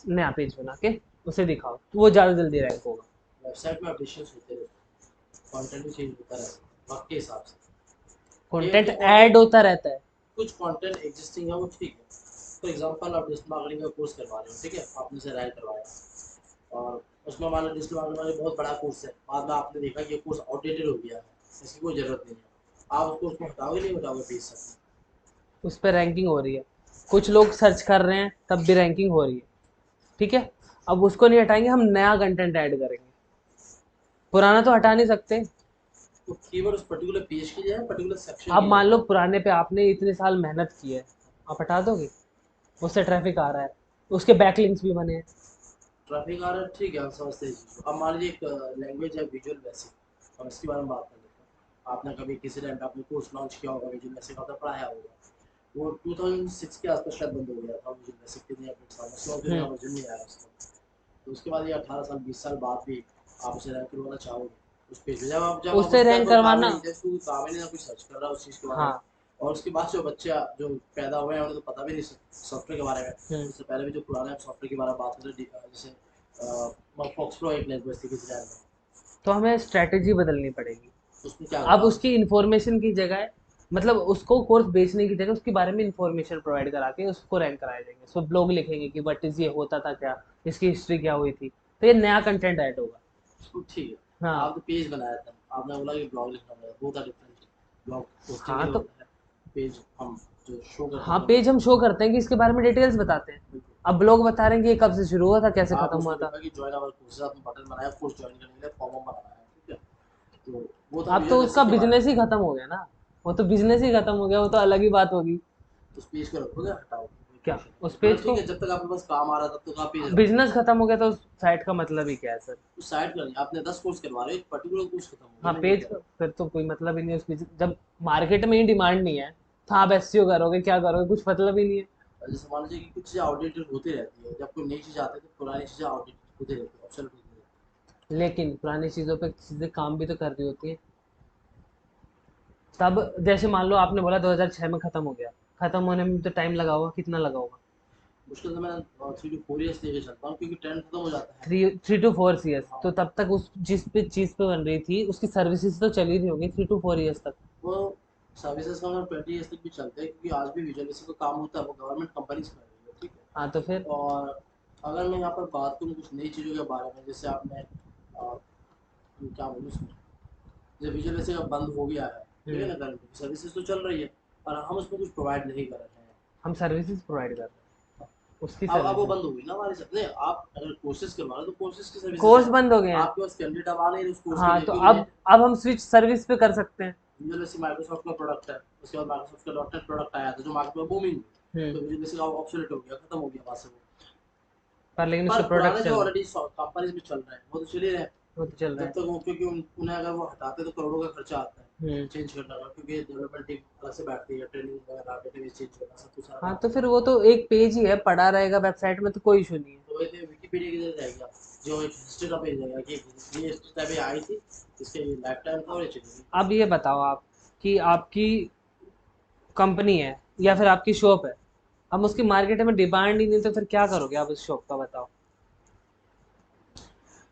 Speaker 1: नया पेज बना के उसे दिखाओ, तो वो ज़्यादा जल्दी रैंक होगा।
Speaker 2: वेबसाइट में अपडेशंस होते रहते हैं, कंटेंट भी चेंज होता रहता है वक्त के हिसाब से। ये
Speaker 1: कंटेंट
Speaker 2: ये
Speaker 1: ऐड
Speaker 2: कंटेंट,
Speaker 1: होता रहता है।
Speaker 2: कुछ कंटेंट एग्जिस्टिंग है वो ठीक है। फॉर एग्जांपल आप डिजिटल मार्केटिंग का कोर्स करवा रहे हो, ठीक है, आपने उसे रैंक करवाया, और उसमें मान लो डिजिटल मार्केटिंग का बहुत बड़ा कोर्स है, बाद में आपने देखा कि ये कोर्स आउटडेटेड हो गया है, इसकी कोई ज़रूरत नहीं है, आप उसको उसको हटाओगे नहीं हटाओगे पेज से?
Speaker 1: उस पर रैंकिंग हो रही है, कुछ लोग सर्च कर रहे हैं तब भी रैंकिंग हो रही है। ठीक है, अब उसको नहीं हटाएंगे, हम नया कंटेंट ऐड करेंगे, पुराना तो हटा नहीं सकते।
Speaker 2: तो कीवर्ड उस पर्टिकुलर पेज की जाए, पर्टिकुलर सेक्शन
Speaker 1: अब
Speaker 2: की
Speaker 1: मान
Speaker 2: जाए।
Speaker 1: लो पुराने पे आपने इतने साल मेहनत की है, आप हटा दोगे? उससे ट्रैफिक आ रहा है, उसके बैकलिंक्स भी बने हैं।
Speaker 2: ट्रैफिक आ रहा है, ठीक है, हम समझते हैं इस चीज़ को। अब मान लीजिए एक लैंग्वेज है विजुअल बेसिक, हम इसके बारे में बात कर लेते हैं। आपने कभी किसी टाइम पे आपने कोर्स लॉन्च किया होगा विजुअल बेसिक, आपने पढ़ाया होगा। वो 2006 के आसपास शायद बंद हो गया था विजुअल बेसिक के नए अपडेट्स आना, उसके बाद कोई नया
Speaker 1: हम्म।
Speaker 2: वर्जन नहीं आया उसका। तो उसके बाद ये 18 साल 20 साल बाद भी आप उसे रैंक करवाना चाहोगे उस पेज पे, जब आप
Speaker 1: उससे
Speaker 2: उसका
Speaker 1: रैंक
Speaker 2: कोई काम ही
Speaker 1: करवाना।
Speaker 2: नहीं था, उसको कोई काम ही नहीं था, कुछ सर्च कर रहा है उस चीज़ के बारे में।
Speaker 1: हाँ।
Speaker 2: और उसके बाद जो बच्चे जो पैदा हुए हैं उन्हें तो पता भी नहीं सॉफ्टवेयर के बारे में।
Speaker 1: हम्म।
Speaker 2: उससे पहले भी जो पुराने सॉफ्टवेयर के बारे में बात करें, जैसे फॉक्स प्रो एक लैंग्वेज थी किसी टाइम में,
Speaker 1: तो हमें स्ट्रैटेजी बदलनी पड़ेगी।
Speaker 2: उसमें क्या
Speaker 1: अब
Speaker 2: करा
Speaker 1: उसकी इंफॉर्मेशन की जगह, मतलब उसको कोर्स बेचने की जगह उसके बारे में इंफॉर्मेशन प्रोवाइड करा के उसको रैंक कराया जाएंगे, सो ब्लॉग लिखेंगे कि व्हाट इज, ये होता था क्या, इसकी हिस्ट्री क्या हुई थी, तो ये नया कंटेंट ऐड होगा।
Speaker 2: उसको, ठीक है।
Speaker 1: हाँ।
Speaker 2: आप तो पेज बनाया था, आपने बोला कि ब्लॉग लिखना होगा, बहुत डिफरेंट। ब्लॉग पोस्टिंग के
Speaker 1: हाँ
Speaker 2: लिए
Speaker 1: तो,
Speaker 2: होता है, पेज हम जो शो करते
Speaker 1: हाँ
Speaker 2: हैं
Speaker 1: पेज
Speaker 2: लोगों
Speaker 1: हम शो करते हैं कि इसके बारे में डिटेल्स बताते हैं।
Speaker 2: को।
Speaker 1: अब ब्लॉग बता रहे हैं कि ये कब से शुरू हुआ था, कैसे
Speaker 2: आपने
Speaker 1: खत्म हुआ
Speaker 2: उसमें
Speaker 1: था।
Speaker 2: लिखा कि ज्वाइन आवर कोर्सेज, आपने बटन बनाया कोर्स ज्वाइन करने के लिए, फॉर्म बनाना है, ठीक है। तो वो था
Speaker 1: अब तो
Speaker 2: विजुअल
Speaker 1: उसका
Speaker 2: बेसिक के बारे में।
Speaker 1: बिजनेस ही खत्म हो गया ना, वो तो बिजनेस ही खत्म हो गया, वो तो अलग ही बात होगी।
Speaker 2: तो उस पेज को रखोगे, हटाओ कोई
Speaker 1: क्या
Speaker 2: क्वेश्चन
Speaker 1: उस
Speaker 2: नहीं,
Speaker 1: पेज
Speaker 2: मतलब
Speaker 1: को?
Speaker 2: ठीक है, जब तक आपके पास काम आ रहा था तब तक आप पेज रखोगे।
Speaker 1: बिजनेस खत्म हो गया तो उस साइट का मतलब ही क्या है सर?
Speaker 2: उस साइड का नहीं, आपने 10 कोर्स करवा रहे हो, एक पर्टिकुलर कोर्स खत्म हो गया
Speaker 1: हाँ
Speaker 2: ना, ये
Speaker 1: पेज
Speaker 2: कह
Speaker 1: का
Speaker 2: रहा
Speaker 1: फिर तो कोई मतलब ही नहीं है उस पेज, जब मार्केट में ही डिमांड नहीं है तो आप एसईओ करोगे क्या करोगे, कुछ मतलब ही नहीं है।
Speaker 2: हूँ। जैसे मान लीजिए कि कुछ चीज़ें आउटडेटेड होती रहती है, जब कोई नई चीज़ आती है तो पुरानी चीज़ें आउटडेटेड होती रहती है, ऑब्सोल्यूट होती रहती
Speaker 1: लेकिन पुरानी चीज़ों पे चीज़ें काम भी तो कर रही होती हैं। तब जैसे मान लो आपने बोला 2006 में ख़त्म हो गया, ख़त्म होने में तो टाइम लगा होगा, कितना लगा होगा?
Speaker 2: है। मुश्किल से मैं 3 to 4 ईयर्स लेके चलता हूँ, क्योंकि ट्रेंड खत्म हो जाता है।
Speaker 1: 3 to 4 years,
Speaker 2: हाँ,
Speaker 1: तो तब तक उस जिस पे चीज़ पे बन रही थी उसकी सर्विसेज तो चली रही होगी 3 to 4 years तक।
Speaker 2: वो सर्विसेज का मतलब 20 ईयर्स तक भी चलते हैं, क्योंकि आज भी विजुअल बेसिक का काम होता है, वो गवर्नमेंट कंपनीज कर रही है, ठीक
Speaker 1: हाँ तो फिर।
Speaker 2: है। और अगर मैं यहाँ पर बात करूँ कुछ नई चीज़ों के बारे में, जैसे आपने क्या बोलूँ उसमें, जैसे विजुअल बेसिक अब बंद हो गया है, ठीक है
Speaker 1: हम्म।
Speaker 2: ना, करंट सर्विसेज तो चल रही है, और हम उसमें कुछ प्रोवाइड नहीं कर रहे हैं।
Speaker 1: हम सर्विसेज प्रोवाइड कर रहे हैं, उसकी
Speaker 2: अब वो
Speaker 1: सर्विसेज।
Speaker 2: बंद हो गई ना हमारे साथ, नहीं, आप अगर कोर्सेज करवा रहे हो तो कोर्सेज की सर्विसेज
Speaker 1: कोर्स
Speaker 2: है।
Speaker 1: बंद हो गए हैं।
Speaker 2: आपके पास कैंडिडेट अब आ नहीं रहे उस कोर्स के
Speaker 1: हाँ
Speaker 2: लिए,
Speaker 1: तो
Speaker 2: क्योंकि
Speaker 1: अब हम स्विच सर्विस पे कर सकते हैं।
Speaker 2: विजुअल बेसिक माइक्रोसॉफ्ट का प्रोडक्ट है, उसके बाद माइक्रोसॉफ्ट का डॉट नेट प्रोडक्ट आया था जो मार्केट में बूमिंग हुई,
Speaker 1: हम्म।
Speaker 2: तो विजुअल बेसिक ऑब्सोलीट हो गया, खत्म हो गया वहाँ से वो।
Speaker 1: पर लेकिन
Speaker 2: पर
Speaker 1: उसके प्रोडक्ट
Speaker 2: पुराने जो
Speaker 1: चल रहे हैं।
Speaker 2: ऑलरेडी कंपनीज में चल रहे हैं वो तो चल ही रहे हैं।
Speaker 1: वो तो चल रहे
Speaker 2: जब
Speaker 1: हैं।
Speaker 2: तक वो, क्योंकि उन्हें अगर वो हटाते तो करोड़ों का खर्चा आता है
Speaker 1: हम्म।
Speaker 2: चेंज करने का, क्योंकि डेवलपमेंट टीम अलग से बैठती है, ट्रेनिंग वगैरह, डेटाबेस चेंज करना, सब कुछ सारा
Speaker 1: हाँ
Speaker 2: काम
Speaker 1: तो
Speaker 2: होता
Speaker 1: फिर
Speaker 2: है।
Speaker 1: वो तो एक पेज ही है, पड़ा रहेगा वेबसाइट में, तो कोई इशू नहीं है।
Speaker 2: तो वही विकीपीडिया की जगह रहेगा, जो एक हिस्ट्री का पेज रहेगा कि ये हिस्ट्री टाइप आई थी, इसके ये लाइफ टाइम था और ये चली गई।
Speaker 1: अब ये बताओ आप कि आपकी कंपनी है या फिर आपकी शॉप है, अब उसकी मार्केट में डिमांड ही नहीं, तो फिर क्या करोगे आप उस शॉप का, बताओ?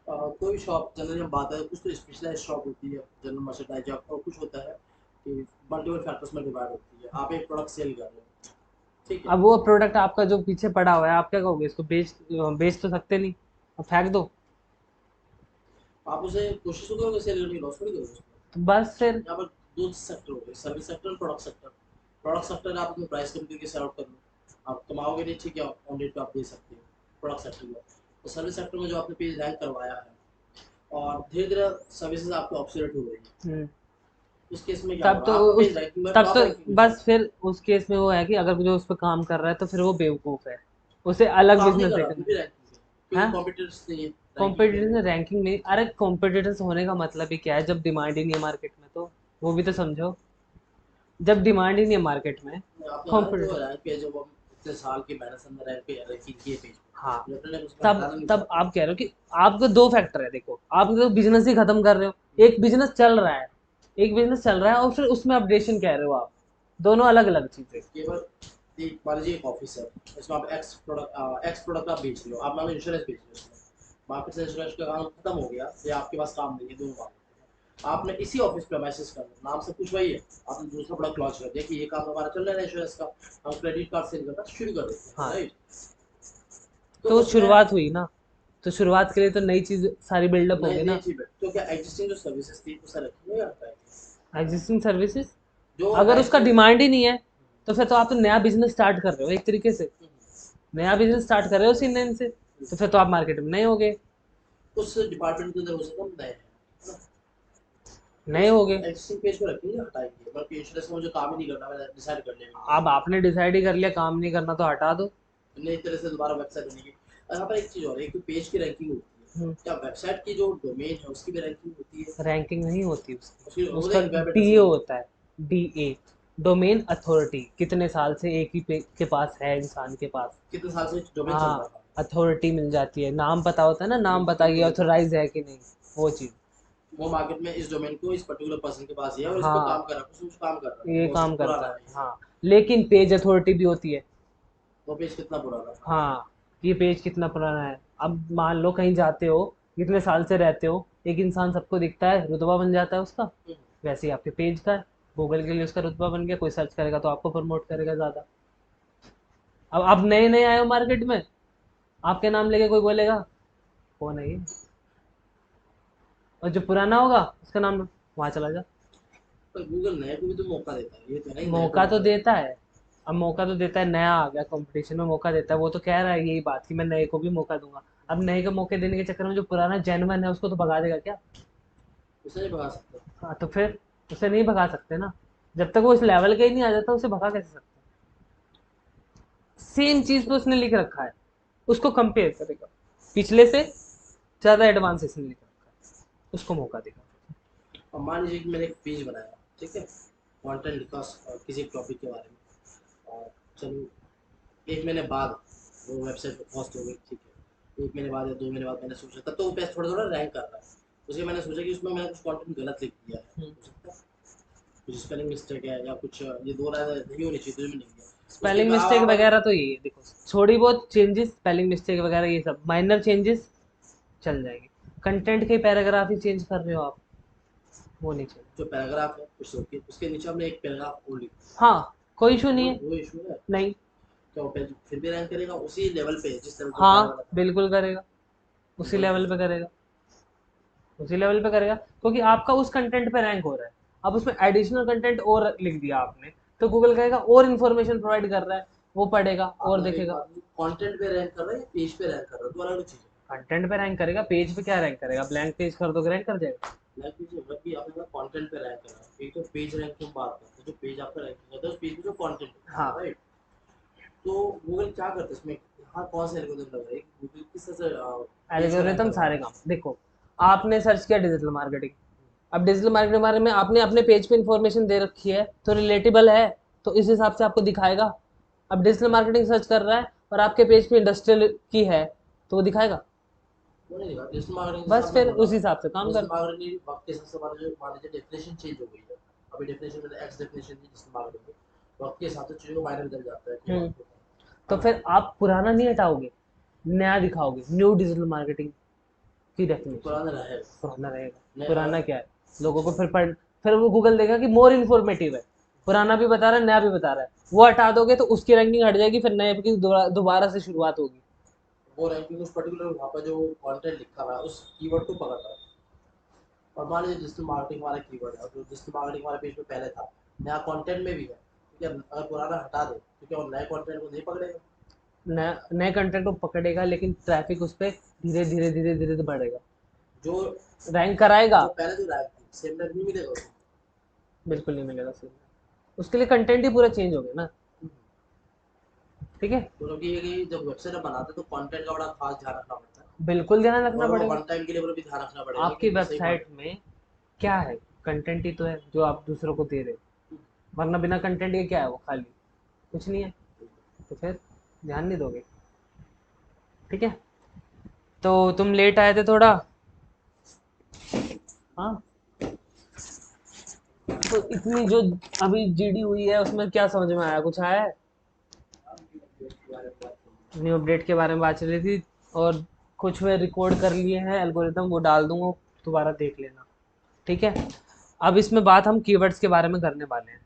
Speaker 2: कोई भी शॉप जनरली हम बात है, कुछ तो स्पेशलाइज शॉप होती है जनरल मर्चेंडाइज, और कुछ होता है कि मल्टीपल फैक्टर्स में डिवाइड होती है। आप एक प्रोडक्ट सेल कर रहे हो, ठीक है।
Speaker 1: अब वो प्रोडक्ट आपका जो पीछे पड़ा हुआ है, आप क्या कहोगे? इसको बेच तो सकते नहीं, अब फेंक दो।
Speaker 2: आप उसे कोशिश तो करोगे सेल करने की, लॉस थोड़ी करोगे उसमें।
Speaker 1: तो बस फिर।
Speaker 2: यहाँ पर दो सेक्टर हो गए, सर्विस सेक्टर और प्रोडक्ट सेक्टर। प्रोडक्ट सेक्टर आप अपनी प्राइस कम करके सेल आउट कर लो, आप कमाओगे नहीं, ठीक है, ऑन रेट पे आप दे सकते हो प्रोडक्ट सेक्टर में। तो सर्विस सेक्टर में जो आपने पेज रैंक करवाया है और धीरे धीरे सर्विसेज आपकी ऑब्सोलेट हो रही है,
Speaker 1: हम्म,
Speaker 2: उस केस में क्या
Speaker 1: तब
Speaker 2: होगा,
Speaker 1: तो
Speaker 2: आपका
Speaker 1: उस
Speaker 2: पेज रैंकिंग में
Speaker 1: तब
Speaker 2: टॉप
Speaker 1: तो
Speaker 2: रैंकिंग में
Speaker 1: बस
Speaker 2: जाएगा।
Speaker 1: फिर उस केस में वो है कि अगर जो उस पर काम कर रहा है तो फिर वो बेवकूफ़ है, उसे
Speaker 2: वो
Speaker 1: अलग
Speaker 2: काम नहीं
Speaker 1: बिजनेस
Speaker 2: कर रहा फिर
Speaker 1: देखना
Speaker 2: भी
Speaker 1: है।
Speaker 2: रैंकिंग है, क्योंकि
Speaker 1: हाँ।
Speaker 2: कॉम्पिटिटर्स नहीं है, रैंकिंग पे
Speaker 1: कॉम्पिटिटर्स
Speaker 2: नहीं
Speaker 1: में
Speaker 2: है।
Speaker 1: रैंकिंग में, अरे कॉम्पिटिटर्स होने का मतलब ही क्या है जब डिमांड ही नहीं है मार्केट में, तो वो भी तो समझो, जब डिमांड ही नहीं है मार्केट में।
Speaker 2: आपने बताया जो
Speaker 1: कॉम्पिटिटर।
Speaker 2: रैंक पे, जब हम इतने साल की मेहनत से अंदर रैंक पे रैंकिंग की है पेज
Speaker 1: हाँ।
Speaker 2: पे, डेफिनेटली उसमें
Speaker 1: तब
Speaker 2: हटाना नहीं
Speaker 1: तब
Speaker 2: चाहते।
Speaker 1: आप कह रहे हो कि आपको दो फैक्टर है, देखो आप तो बिजनेस ही खत्म कर रहे हो, एक बिजनेस चल रहा है, एक बिजनेस चल रहा है और फिर उसमें अपडेशन कह रहे हो आप, दोनों अलग अलग चीजें।
Speaker 2: केवल एक, मान लीजिए एक ऑफिस है, उसमें आप एक्स प्रोडक्ट आप बेच रहे हो, आप मान लो इंश्योरेंस बेच रहे हो, उसमें मार्केट से इंश्योरेंस का काम खत्म हो गया या आपके पास काम नहीं है, दोनों काम होते हैं। आपने इसी ऑफिस पे मैसेज कर दिया, नाम सब कुछ वही है, आपने दूसरा प्रोडक्ट लॉन्च कर दिया कि ये काम हमारा चल रहा है इंश्योरेंस का, हम क्रेडिट कार्ड सेल करना शुरू कर देते हैं,
Speaker 1: हाँ
Speaker 2: राइट। तो
Speaker 1: तो
Speaker 2: उसमें
Speaker 1: शुरुआत हुई ना, तो शुरुआत के लिए तो नई चीज सारी बिल्डअप
Speaker 2: नई
Speaker 1: होगी
Speaker 2: नई
Speaker 1: ना।
Speaker 2: चीज है, तो क्या एग्जिस्टिंग जो सर्विसेज थी उसे रखने आता है
Speaker 1: एग्जिस्टिंग सर्विसेज,
Speaker 2: जो
Speaker 1: अगर उसका
Speaker 2: एक्चुअल।
Speaker 1: डिमांड ही नहीं है तो फिर तो आप तो नया बिजनेस स्टार्ट कर रहे हो एक तरीके से, नया बिजनेस स्टार्ट कर रहे हो सी नाइन से। तो फिर तो आप मार्केट में नहीं होगे।
Speaker 2: उस डिपार्टमेंट के अंदर हो सकता है नए हैं, है ना? तो
Speaker 1: नहीं
Speaker 2: उस
Speaker 1: होगे।
Speaker 2: एक्सिस्टिंग पेज को रखेंगे, हटाएंगे, बल्कि इंश्योरेंस में मुझे काम ही नहीं करना, मैंने डिसाइड कर लिया मैंने
Speaker 1: अब आपने डिसाइड ही कर लिया काम नहीं करना, तो हटा दो।
Speaker 2: नई तरह से दोबारा वेबसाइट बनेगी। और यहाँ पर एक चीज़ और है, एक तो पेज की रैंकिंग होती है, क्या वेबसाइट की जो डोमेन है उसकी भी रैंकिंग होती है?
Speaker 1: रैंकिंग नहीं होती उसकी,
Speaker 2: उसकी वो
Speaker 1: उसका
Speaker 2: देंगे वेब एड्रेस
Speaker 1: डीए
Speaker 2: में।
Speaker 1: होता है। डीए, डोमेन अथॉरिटी, कितने साल से एक ही के पास है इंसान के पास।
Speaker 2: कितने साल से डोमेन चल रहा
Speaker 1: हाँ,
Speaker 2: था?
Speaker 1: अथॉरिटी मिल जाती है, नाम पता होता है ना, नाम पता कि
Speaker 2: बिल्कुल बिल्कुल।
Speaker 1: ऑथोराइज है कि नहीं, वो चीज़।
Speaker 2: वो मार्केट में इस डोमेन को इस पर्टिकुलर पर्सन के पास ही है और इस पे काम
Speaker 1: हाँ,
Speaker 2: कर रहा है, कुछ काम कर रहा है,
Speaker 1: ये
Speaker 2: बहुत
Speaker 1: काम करता
Speaker 2: पुराना
Speaker 1: है,
Speaker 2: है ये।
Speaker 1: हाँ। लेकिन पेज अथॉरिटी भी होती है।
Speaker 2: वो पेज कितना पुराना था?
Speaker 1: हाँ, ये पेज कितना पुराना है। अब मान लो कहीं जाते हो, कितने साल से रहते हो, एक इंसान सबको दिखता है, रुतबा बन जाता है उसका। वैसे ही आपके पेज का है, गूगल के लिए उसका रुतबा बन गया, कोई सर्च करेगा तो आपको प्रमोट करेगा ज़्यादा। अब आप नए नए आए हो मार्केट में, आपके नाम लेके कोई बोलेगा कौन है ये, और जो पुराना होगा उसका नाम वहाँ चला जा।
Speaker 2: पर गूगल नए को भी तो मौका देता है, ये तो है ही, नए को
Speaker 1: मौका तो
Speaker 2: मौका देता
Speaker 1: देता है। अब मौका तो देता है, नया आ गया कंपटीशन में, मौका देता है, वो तो कह रहा है यही बात कि मैं नए को भी मौका दूंगा। अब नए को मौके देने के चक्कर में जो पुराना जेन्युइन है उसको तो भगा देगा क्या।
Speaker 2: है, उसे नहीं भगा सकता।
Speaker 1: हाँ, तो फिर उसे नहीं भगा सकते ना, जब तक वो इस लेवल का ही नहीं आ जाता उसे भगा कैसे सकते। सेम चीज पे उसने लिख रखा है, उसको कंपेयर करेगा, पिछले से ज्यादा एडवांस इसने लिख रखा है, उसको मौका देगा।
Speaker 2: अब मान लीजिए कि मैंने एक पेज बनाया, ठीक है, कंटेंट लिखा किसी टॉपिक के बारे में, और चलो एक महीने बाद वो वेबसाइट होस्ट हो गई, ठीक है, एक महीने बाद या 2 महीने बाद मैंने सोचा, तब तो वो पेज थोड़ा थोड़ा रैंक कर रहा है, उसके मैंने सोचा कि उसमें मैंने कुछ कंटेंट गलत लिख दिया है, हो सकता है कुछ स्पेलिंग मिस्टेक है या कुछ ये दो राय नहीं होनी चाहिए, तो मैं लिख दिया उसके
Speaker 1: स्पेलिंग मिस्टेक
Speaker 2: बाद।
Speaker 1: वगैरह तो यही है, देखो थोड़ी बहुत चेंजेस, स्पेलिंग मिस्टेक वगैरह ये सब माइनर चेंजेस चल जाएंगे। कंटेंट के पैराग्राफ ही चेंज कर रहे हो आप, वो नहीं चाहिए।
Speaker 2: जो पैराग्राफ है उसके नीचे हमने एक पैराग्राफ और लिख
Speaker 1: हाँ, कोई इशू
Speaker 2: दिया,
Speaker 1: नहीं
Speaker 2: वो
Speaker 1: है।
Speaker 2: वो इशू है।
Speaker 1: नहीं।
Speaker 2: क्या वो पेज फिर भी रैंक करेगा उसी लेवल पे जिस लेवल पे वो पहले
Speaker 1: हाँ,
Speaker 2: वाला था?
Speaker 1: बिल्कुल करेगा, उसी
Speaker 2: बिल्कुल नहीं
Speaker 1: लेवल
Speaker 2: कर
Speaker 1: पे
Speaker 2: सकता।
Speaker 1: करेगा, उसी लेवल पे करेगा, क्योंकि आपका उस कंटेंट पे रैंक हो रहा है। अब उसमें एडिशनल कंटेंट और लिख दिया आपने, तो गूगल कहेगा और इन्फॉर्मेशन प्रोवाइड कर रहा है, वो पढ़ेगा और
Speaker 2: आपने एक
Speaker 1: देखेगा।
Speaker 2: बात, कंटेंट पे रैंक कर रहा है या पेज पे रैंक कर रहा है, तो अलग चीज़ है।
Speaker 1: कंटेंट पे रैंक करेगा, पेज पे क्या रैंक करेगा, ब्लैंक पेज कर दोगे रैंक कर जाएगा।
Speaker 2: लाइक कीजिए मतलब कि आपने कंटेंट पे रैंक करा है, एक तो पेज रैंक की हम बात करते हैं, जो पेज आपका रैंकिंग होता है उस पेज में जो कंटेंट होता है,
Speaker 1: हाँ,
Speaker 2: राइट? तो गूगल क्या करता है इसमें, हाँ कौन से एल्गोरिथम लगा है गूगल, किस तरह से पेज को रैंक
Speaker 1: एल्गोरिथम
Speaker 2: करवा
Speaker 1: सारे
Speaker 2: रहा
Speaker 1: काम देखो। आपने सर्च किया डिजिटल मार्केटिंग, अब डिजिटल मार्केटिंग के बारे में आपने अपने पेज पे इंफॉर्मेशन दे रखी है, तो रिलेटेबल है, तो इस हिसाब से आपको दिखाएगा। अब डिजिटल मार्केटिंग सर्च कर रहा है और आपके पेज पे इंडस्ट्रियल की है, तो वो दिखाएगा।
Speaker 2: है, वो नहीं दिखा डिजिटल मार्केटिंग, जैसे
Speaker 1: बस
Speaker 2: आपने
Speaker 1: फिर
Speaker 2: बोला
Speaker 1: उस हिसाब से काम
Speaker 2: डिजिटल
Speaker 1: करता है।
Speaker 2: मार्केटिंग वक्त के हिसाब से हमारा जो मान लीजिए डेफिनेशन चेंज हो गई है, अभी डेफिनेशन में एक्स डेफिनेशन थी डिजिटल मार्केटिंग की, वक्त के हिसाब से चीज़ों को मायने बदल जाता है, क्या
Speaker 1: हम्म,
Speaker 2: होता
Speaker 1: तो
Speaker 2: है ना?
Speaker 1: फिर आप पुराना नहीं हटाओगे, नया दिखाओगे, न्यू डिजिटल मार्केटिंग की
Speaker 2: तो
Speaker 1: डेफिनेशन।
Speaker 2: पुराना रहेगा।
Speaker 1: पुराना रहेगा।
Speaker 2: नया
Speaker 1: पुराना क्या है, लोगों को
Speaker 2: अच्छा।
Speaker 1: फिर वो गूगल देगा कि मोर इन्फॉर्मेटिव है, पुराना भी बता रहा है नया भी बता रहा है, वो हटा दोगे तो उसकी रैंकिंग हट जाएगी, फिर नए की दोबारा से शुरुआत होगी।
Speaker 2: वो रैंकिंग उस पर्टिकुलर वहाँ पर जो कंटेंट लिखा हुआ है उस कीवर्ड को पकड़ रहा है, और मान लीजिए डिजिटल मार्केटिंग वाला कीवर्ड है और जो डिजिटल मार्केटिंग वाले पेज पे पहले था, नया कंटेंट में भी है, ठीक है, अगर पुराना हटा दे तो क्या वो नए कंटेंट को नहीं पकड़ेगा?
Speaker 1: नए कंटेंट को पकड़ेगा, लेकिन ट्रैफिक उस पर धीरे धीरे धीरे धीरे बढ़ेगा,
Speaker 2: जो
Speaker 1: रैंक कराएगा।
Speaker 2: जो पहले जो रैंक थी सेम रैंक नहीं मिलेगा उसको।
Speaker 1: बिल्कुल नहीं मिलेगा सही, उसके लिए कंटेंट ही पूरा चेंज हो गया ना। ठीक है,
Speaker 2: तो क्योंकि ये कि जब वेबसाइट आप बनाते हैं तो कंटेंट का बड़ा खास ध्यान रखना पड़ता है,
Speaker 1: बिल्कुल ध्यान रखना
Speaker 2: और वो
Speaker 1: पड़ेगा।
Speaker 2: वन टाइम के लिए भी ध्यान रखना पड़ेगा कि
Speaker 1: आपकी
Speaker 2: वो सही
Speaker 1: वेबसाइट
Speaker 2: कंटेंट।
Speaker 1: में क्या है, कंटेंट ही तो है जो आप दूसरों को दे रहे हो, वरना बिना कंटेंट के क्या है, वो खाली कुछ नहीं है, तो फिर ध्यान नहीं दोगे। ठीक है, तो तुम लेट आए थे थोड़ा। हाँ, तो इतनी जो अभी जीडी हुई है उसमें क्या समझ में आया, कुछ आया है। न्यू अपडेट के बारे में बात चल रही थी, और कुछ वे रिकॉर्ड कर लिए हैं एल्गोरिदम, वो डाल दूंगा, दोबारा देख लेना। ठीक है, अब इसमें बात हम कीवर्ड्स के बारे में करने वाले हैं।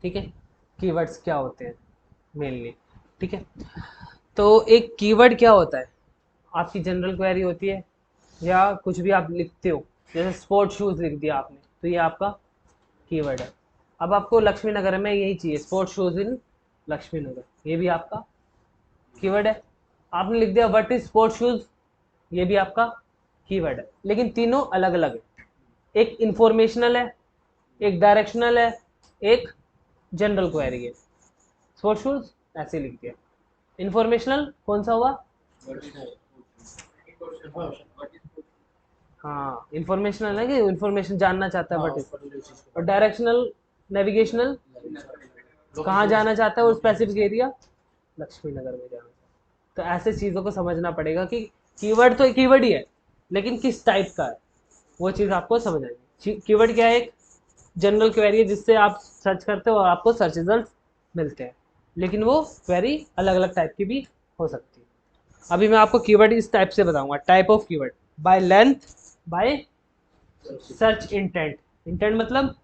Speaker 1: ठीक है, कीवर्ड्स क्या होते हैं मेनली। ठीक है, तो एक कीवर्ड क्या होता है, आपकी जनरल क्वेरी होती है, या कुछ भी आप लिखते हो, जैसे स्पोर्ट शूज़ लिख दिया आपने, तो ये आपका कीवर्ड है। अब आपको लक्ष्मी नगर में यही चाहिए, स्पोर्ट शूज़ इन लक्ष्मी नगर, ये भी आपका कीवर्ड है। आपने लिख दिया व्हाट इज स्पोर्ट्स शूज, ये भी आपका कीवर्ड है, लेकिन तीनों अलग अलग है। एक इंफॉर्मेशनल है, एक डायरेक्शनल है, एक जनरल क्वेरी है। स्पोर्ट्स शूज ऐसे लिख दिया। इंफॉर्मेशनल कौन सा हुआ? हाँ, इंफॉर्मेशनल है कि इंफॉर्मेशन जानना चाहता है
Speaker 2: हाँ,
Speaker 1: बट,
Speaker 2: उस पर्टिकुलर चीज के
Speaker 1: और
Speaker 2: बारे
Speaker 1: डायरेक्शनल नेविगेशनल
Speaker 2: में
Speaker 1: कहाँ
Speaker 2: लोकेशन
Speaker 1: जाना चाहता है वो स्पेसिफिक
Speaker 2: लोकेशन
Speaker 1: एरिया, लक्ष्मी नगर में जाना चाहता है। तो ऐसे चीज़ों को समझना पड़ेगा कि कीवर्ड तो कीवर्ड ही है, लेकिन किस टाइप का है वो चीज़ आपको समझ आएगी। कीवर्ड क्या है? एक जनरल क्वेरी है जिससे आप सर्च करते हो और आपको सर्च रिजल्ट मिलते हैं, लेकिन वो क्वेरी अलग अलग टाइप की भी हो सकती है। अभी मैं आपको कीवर्ड इस टाइप से बताऊंगा, type of keyword, by length, by search intent. Intent मतलब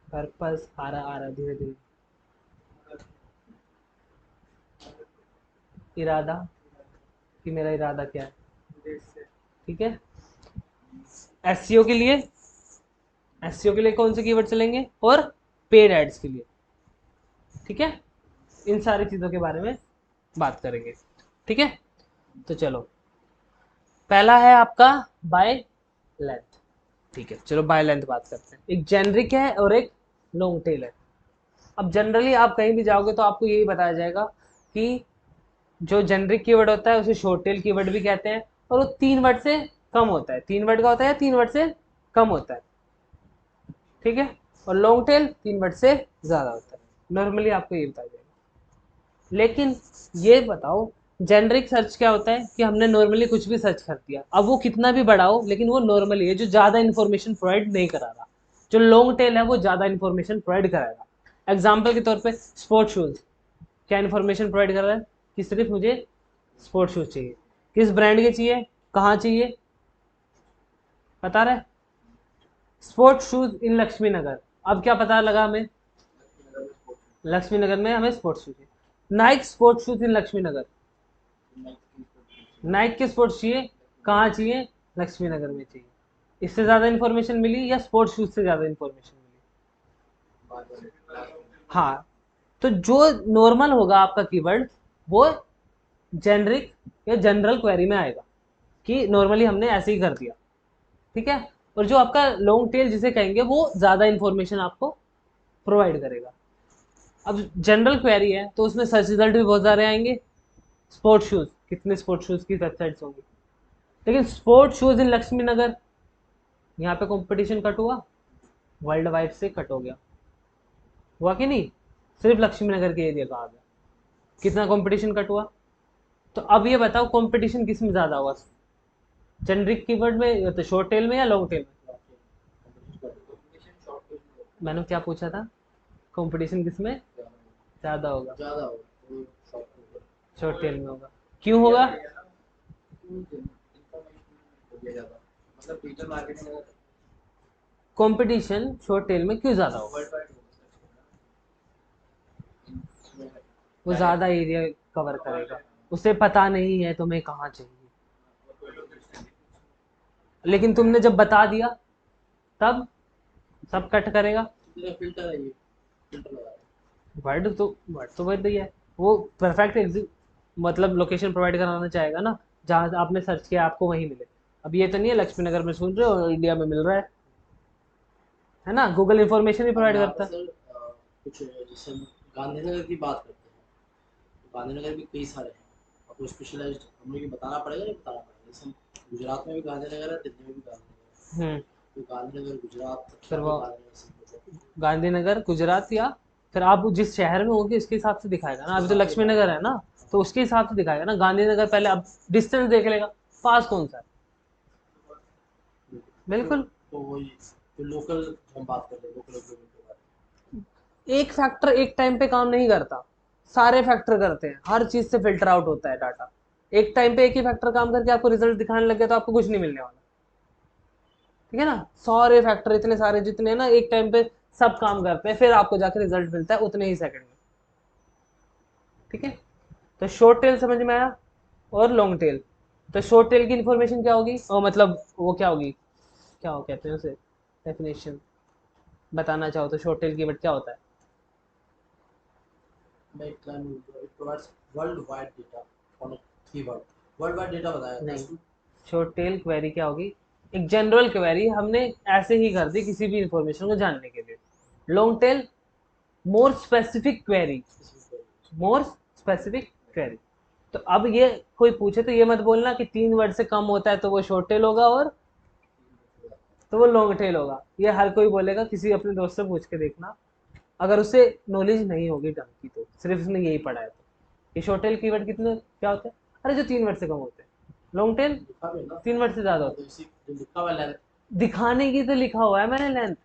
Speaker 1: पर्पस, आ रहा धीरे धीरे, इरादा, कि मेरा इरादा क्या है, ठीक है। एसईओ के लिए, एसईओ के लिए कौन से कीवर्ड चलेंगे, और पेड एड्स के लिए, ठीक है। इन सारी चीज़ों के बारे में बात करेंगे, ठीक है। तो चलो, पहला है आपका बाय लेंथ, ठीक है। चलो बाय लेंथ बात करते हैं। एक जेनरिक है और एक लॉन्ग टेल है। अब जनरली आप कहीं भी जाओगे तो आपको यही बताया जाएगा कि जो जेनरिक कीवर्ड होता है उसे शॉर्ट टेल कीवर्ड भी कहते हैं, और वो 3 वर्ड से कम होता है। 3 वर्ड का होता है या 3 वर्ड से कम होता है, ठीक है। और लॉन्ग टेल 3 वर्ड से ज़्यादा होता है। नॉर्मली आपको ये बताया जाएगा। लेकिन ये बताओ, जेनरिक सर्च क्या होता है कि हमने नॉर्मली कुछ भी सर्च कर दिया, अब वो कितना भी बड़ा हो लेकिन वो नॉर्मली है, जो ज़्यादा इन्फॉर्मेशन प्रोवाइड नहीं करा रहा। जो लॉन्ग टेल है वो ज़्यादा इन्फॉर्मेशन प्रोवाइड कराएगा। एग्जाम्पल के तौर पे स्पोर्ट्स शूज़ क्या इन्फॉर्मेशन प्रोवाइड कर रहा है कि सिर्फ मुझे स्पोर्ट्स शूज़ चाहिए, किस ब्रांड के चाहिए, कहाँ चाहिए, बता रहा है। स्पोर्ट्स शूज़ इन लक्ष्मी नगर, अब क्या पता लगा हमें, लक्ष्मी नगर में हमें स्पोर्ट्स शूज़ चाहिए। Nike sports shoes in Laxmi Nagar, Nike के स्पोर्ट्स चाहिए, कहाँ चाहिए, लक्ष्मी नगर में चाहिए। इससे ज़्यादा इन्फॉर्मेशन मिली या स्पोर्ट्स शूज़ से ज़्यादा इन्फॉर्मेशन मिली? हाँ, तो जो नॉर्मल होगा आपका कीवर्ड वो जेनरिक या जनरल क्वेरी में आएगा कि नॉर्मली हमने ऐसे ही कर दिया, ठीक है। और जो आपका लॉन्ग टेल जिसे कहेंगे वो ज़्यादा इन्फॉर्मेशन आपको प्रोवाइड करेगा। अब जनरल क्वेरी है तो उसमें सर्च रिजल्ट भी बहुत सारे आएंगे। स्पोर्ट्स शूज़, कितने स्पोर्ट्स शूज़ की वेबसाइट्स होंगी, लेकिन स्पोर्ट्स शूज़ इन लक्ष्मी नगर, यहाँ पे कंपटीशन कट हुआ, वर्ल्ड वाइड से कट हो गया, हुआ कि नहीं? सिर्फ लक्ष्मी नगर के एरिया का आ गया, कितना कंपटीशन कट हुआ। तो अब ये बताओ कंपटीशन किस में ज़्यादा हुआ, जेनरिक कीवर्ड में तो शॉर्ट टेल में या लॉन्ग टेल में? मैंने क्या पूछा था, कंपटीशन किस में ज़्यादा होगा?
Speaker 2: ज़्यादा हो तो शॉर्ट
Speaker 1: शॉर्ट टेल में होगा। क्यों होगा?
Speaker 2: ज़्यादा मतलब digital marketing
Speaker 1: competition short tail में क्यों ज़्यादा होगा? वो ज़्यादा एरिया कवर करेगा, उसे पता नहीं है तुम्हें कहाँ चाहिए, लेकिन तुमने जब बता दिया तब सब कट करेगा।
Speaker 2: फिल्टर है ये, फिल्टर लगा है।
Speaker 1: वर्ड तो वही है, वो परफेक्ट मतलब लोकेशन प्रोवाइड कराना चाहेगा ना, जहाँ आपने सर्च किया आपको वहीं मिले। अब ये तो नहीं है लक्ष्मी नगर में सुन रहे हो और इंडिया में मिल रहा है ना। गूगल इन्फॉर्मेशन भी
Speaker 2: अब
Speaker 1: प्रोवाइड
Speaker 2: यहाँ
Speaker 1: करता
Speaker 2: पर
Speaker 1: है।
Speaker 2: सर कुछ जैसे हम गांधीनगर की बात करते हैं, तो गांधीनगर भी कई सारे हैं, और कोई स्पेशलाइज्ड हमें भी बताना पड़ेगा, नहीं बताना पड़ेगा। जैसे हम गुजरात में भी गांधीनगर है, दिल्ली में भी गांधीनगर है,
Speaker 1: हम्म।
Speaker 2: तो गांधीनगर गुजरात
Speaker 1: फिर
Speaker 2: या फिर
Speaker 1: वो
Speaker 2: गांधीनगर सिंह,
Speaker 1: गांधीनगर गुजरात, या फिर आप जिस शहर में होंगे उसके हिसाब से दिखाएगा ना।
Speaker 2: उसके
Speaker 1: अभी तो
Speaker 2: हिसाब से
Speaker 1: लक्ष्मी
Speaker 2: बताना
Speaker 1: नगर है ना, तो उसके हिसाब से दिखाएगा ना। गांधीनगर पहले अब डिस्टेंस देख लेगा, पास कौन सा है। बिल्कुल।
Speaker 2: तो वही, तो लोकल हम बात कर रहे हैं, लोकल एम्प्लॉयमेंट के बारे
Speaker 1: एक फैक्टर एक टाइम पे काम नहीं करता, सारे फैक्टर करते हैं, हर चीज से फिल्टर आउट होता है डाटा। एक टाइम पे एक ही फैक्टर काम करके आपको रिजल्ट दिखाने लगे तो आपको कुछ नहीं मिलने वाला, ठीक है ना। सारे फैक्टर इतने सारे जितने हैं ना एक टाइम पे सब काम करते हैं, फिर आपको जाकर रिजल्ट मिलता है उतने ही सेकंड में, ठीक है। तो शॉर्ट टेल समझ में आया, और लॉन्ग टेल। तो शॉर्ट टेल की इन्फॉर्मेशन क्या होगी, और मतलब वो क्या होगी, क्या हो कहते हैं उसे, डेफिनेशन बताना चाहो तो शॉर्ट टेल कीवर्ड क्या होता है?
Speaker 2: मैं एक लाइन में it provides world wide data on a keyword. World wide data बताया
Speaker 1: नहीं,
Speaker 2: just two.
Speaker 1: Short tail query क्या होगी? एक जनरल क्वेरी हमने ऐसे ही कर दी किसी भी इंफॉर्मेशन को जानने के लिए। Long tail more specific query, more specific query. तो अब ये कोई पूछे तो ये मत बोलना कि 3 वर्ड से कम होता है तो वो शॉर्ट टेल होगा और तो वो लॉन्ग टेल होगा। ये हर कोई बोलेगा, किसी अपने दोस्त से पूछ के देखना, अगर उसे नॉलेज नहीं होगी ढंग की, तो सिर्फ उसने यही पढ़ा है तो। ये शॉर्ट टेल कीवर्ड कितने क्या होते हैं? अरे जो 3 वर्ड से कम होते हैं। लॉन्ग टेल
Speaker 2: लिखा भी है ना।
Speaker 1: 3 वर्ड से ज्यादा
Speaker 2: हाँ,
Speaker 1: होते
Speaker 2: तो इसी जो लिखा हुआ लेंथ।
Speaker 1: हैं। दिखाने की तो लिखा हुआ है मैंने लेंथ,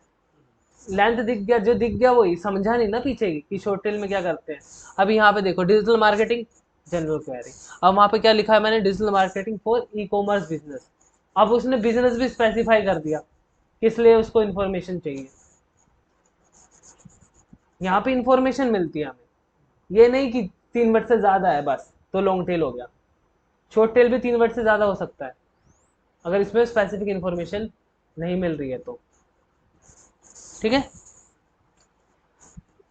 Speaker 1: लेंथ दिख गया, जो दिख गया वही समझा नहीं ना पीछे की कि शॉर्ट टेल में क्या करते हैं। अभी यहाँ पे देखो डिजिटल मार्केटिंग जनरल क्वेरी, अब वहाँ पे क्या लिखा है मैंने? Digital marketing for e commerce business. अब उसने बिजनेस भी स्पेसिफाई कर दिया किस लिए उसको इन्फॉर्मेशन चाहिए। यहाँ पे इन्फॉर्मेशन मिलती है हमें, ये नहीं कि 3 वर्ड से ज्यादा है बस तो लॉन्ग टेल हो गया। शॉर्ट टेल भी 3 वर्ड से ज्यादा हो सकता है अगर इसमें स्पेसिफिक इन्फॉर्मेशन नहीं मिल रही है तो। ठीक है।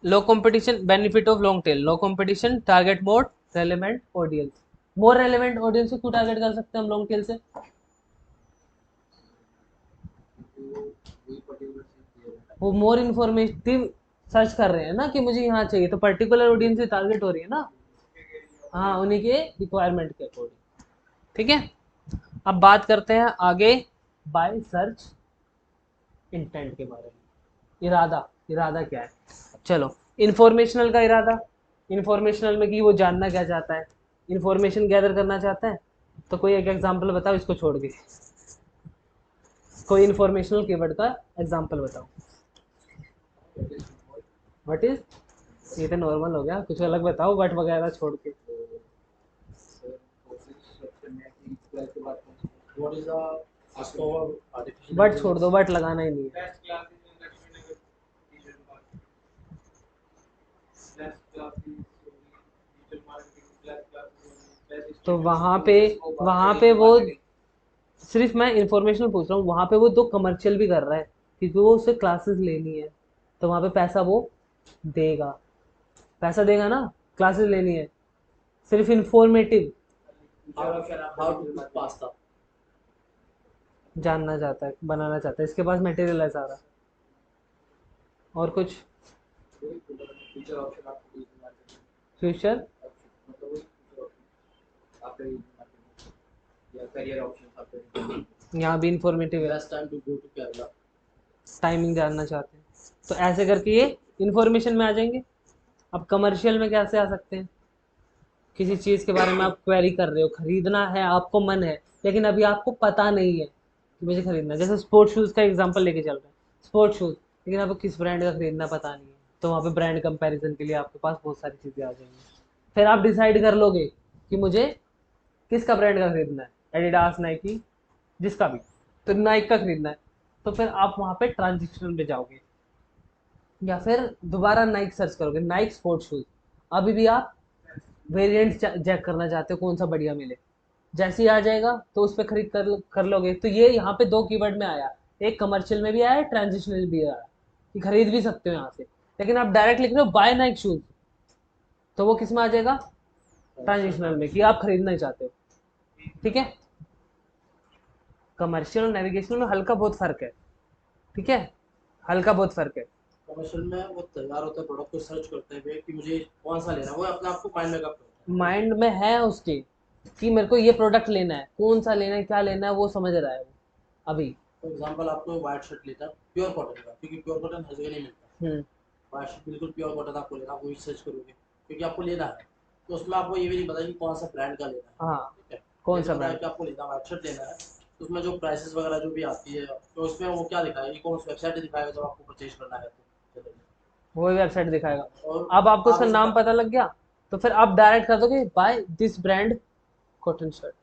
Speaker 1: Low competition, benefit of long tail, low competition, target mode, relevant audience. More relevant audience को क्यों टारगेट कर सकते हैं हम लॉन्ग टेल से? वो मोर इन्फॉर्मेटिव सर्च कर रहे हैं ना कि मुझे यहाँ चाहिए, तो पर्टिकुलर ऑडियंस से टारगेट हो रही है ना। हाँ, उन्हीं के रिक्वायरमेंट के अकॉर्डिंग। ठीक है। अब बात करते हैं आगे बाय सर्च इंटेंट के बारे में। इरादा, इरादा क्या है? चलो, इन्फॉर्मेशनल का इरादा, इन्फॉर्मेशनल में कि वो जानना क्या चाहता है, इन्फॉर्मेशन गैदर करना चाहता है। तो कोई एक एग्जांपल बताओ इसको छोड़ के, कोई इन्फॉर्मेशनल कीवर्ड का एग्जांपल बताओ। व्हाट इज, ये तो नॉर्मल हो गया, कुछ अलग बताओ बट वगैरह छोड़ के।
Speaker 2: What is the scope of artificial
Speaker 1: but छोड़ दो,
Speaker 2: इंटेलिजेंस।
Speaker 1: बट लगाना ही नहीं है। तो वहाँ पे वो सिर्फ मैं इंफॉर्मेशन पूछ रहा हूँ, वहाँ पे वो तो कमर्शियल भी कर रहा है क्योंकि वो उसे क्लासेस लेनी है, तो वहाँ पे पैसा वो देगा, पैसा देगा ना, क्लासेस लेनी है। सिर्फ informative
Speaker 2: how to cook pasta.
Speaker 1: जानना चाहता है, बनाना चाहता है, इसके पास मटेरियल है सारा। और कुछ फ्यूचर, यहाँ भी इंफॉर्मेटिव है,
Speaker 2: best time to go to Kerala.
Speaker 1: Timing जानना चाहते हैं। तो ऐसे करके ये इंफॉर्मेशन में आ जाएंगे। अब कमर्शियल में कैसे आ सकते हैं? किसी चीज़ के बारे में आप क्वेरी कर रहे हो, खरीदना है, आपको मन है, लेकिन अभी आपको पता नहीं है कि मुझे खरीदना है। जैसे स्पोर्ट्स शूज़ का एग्जांपल लेके चल रहे हैं, स्पोर्ट्स शूज़, लेकिन आपको किस ब्रांड का खरीदना पता नहीं है, तो वहाँ पे ब्रांड कंपैरिजन के लिए आपके पास बहुत सारी चीज़ें आ जाएंगी। फिर आप डिसाइड कर लोगे कि मुझे किसका ब्रांड का खरीदना है, एडिडास, नाइकी, जिसका भी, तो नाइक का खरीदना है। तो फिर आप वहाँ पे ट्रांजिशन पे जाओगे या फिर दोबारा नाइक सर्च करोगे, नाइक स्पोर्ट्स शूज़। अभी भी आप वेरिएंट चेक करना चाहते हो कौन सा बढ़िया मिले, जैसे ही आ जाएगा तो उस पर खरीद कर लोगे। तो ये यहाँ पे 2 कीवर्ड में आया, एक कमर्शियल में भी आया, ट्रांजिशनल भी आया कि खरीद भी सकते हो यहाँ से। लेकिन आप डायरेक्ट लिख रहे हो बाय नाइक शूज, तो वो किस में आ जाएगा? ट्रांजिशनल में, कि आप खरीदना ही चाहते हो। ठीक है। कमर्शियल और नेविगेशनल में हल्का बहुत फर्क है। ठीक है, हल्का बहुत फर्क है।
Speaker 2: कमर्शियल में वो तैयार होता है प्रोडक्ट को सर्च करते हुए कि मुझे कौन सा लेना है, वो अपने आप को माइंड मेकअप करता है।
Speaker 1: माइंड में है उसके कि मेरे को ये प्रोडक्ट लेना है, कौन सा लेना है, क्या लेना है, वो समझ रहा है वो अभी।
Speaker 2: फॉर एग्जाम्पल आपको व्हाइट शर्ट लेता है प्योर कॉटन का, क्योंकि प्योर कॉटन हर जगह नहीं मिलता।
Speaker 1: हम्म।
Speaker 2: व्हाइट शर्ट बिल्कुल प्योर कॉटन आपको लेना, आप वही सर्च करोगे क्योंकि आपको लेना है। तो उसमें आपको ये भी नहीं पता कि कौन सा ब्रांड का लेना है।
Speaker 1: हाँ,
Speaker 2: ठीक है।
Speaker 1: कौन
Speaker 2: ये
Speaker 1: सा
Speaker 2: तो पता है
Speaker 1: ब्रांड?
Speaker 2: कि आपको लेना व्हाइट शर्ट लेना है, तो उसमें जो प्राइसेस वगैरह जो भी आती है, तो उसमें वो क्या दिखाएगा, कौन सी वेबसाइट दिखाएगा जब आपको परचेज करना है तो चलेगा।
Speaker 1: वही वेबसाइट दिखाएगा।
Speaker 2: और
Speaker 1: अब आपको
Speaker 2: आप
Speaker 1: उसका
Speaker 2: इसे
Speaker 1: नाम पता लग गया, तो फिर आप डायरेक्ट कर दोगे buy this brand cotton shirt.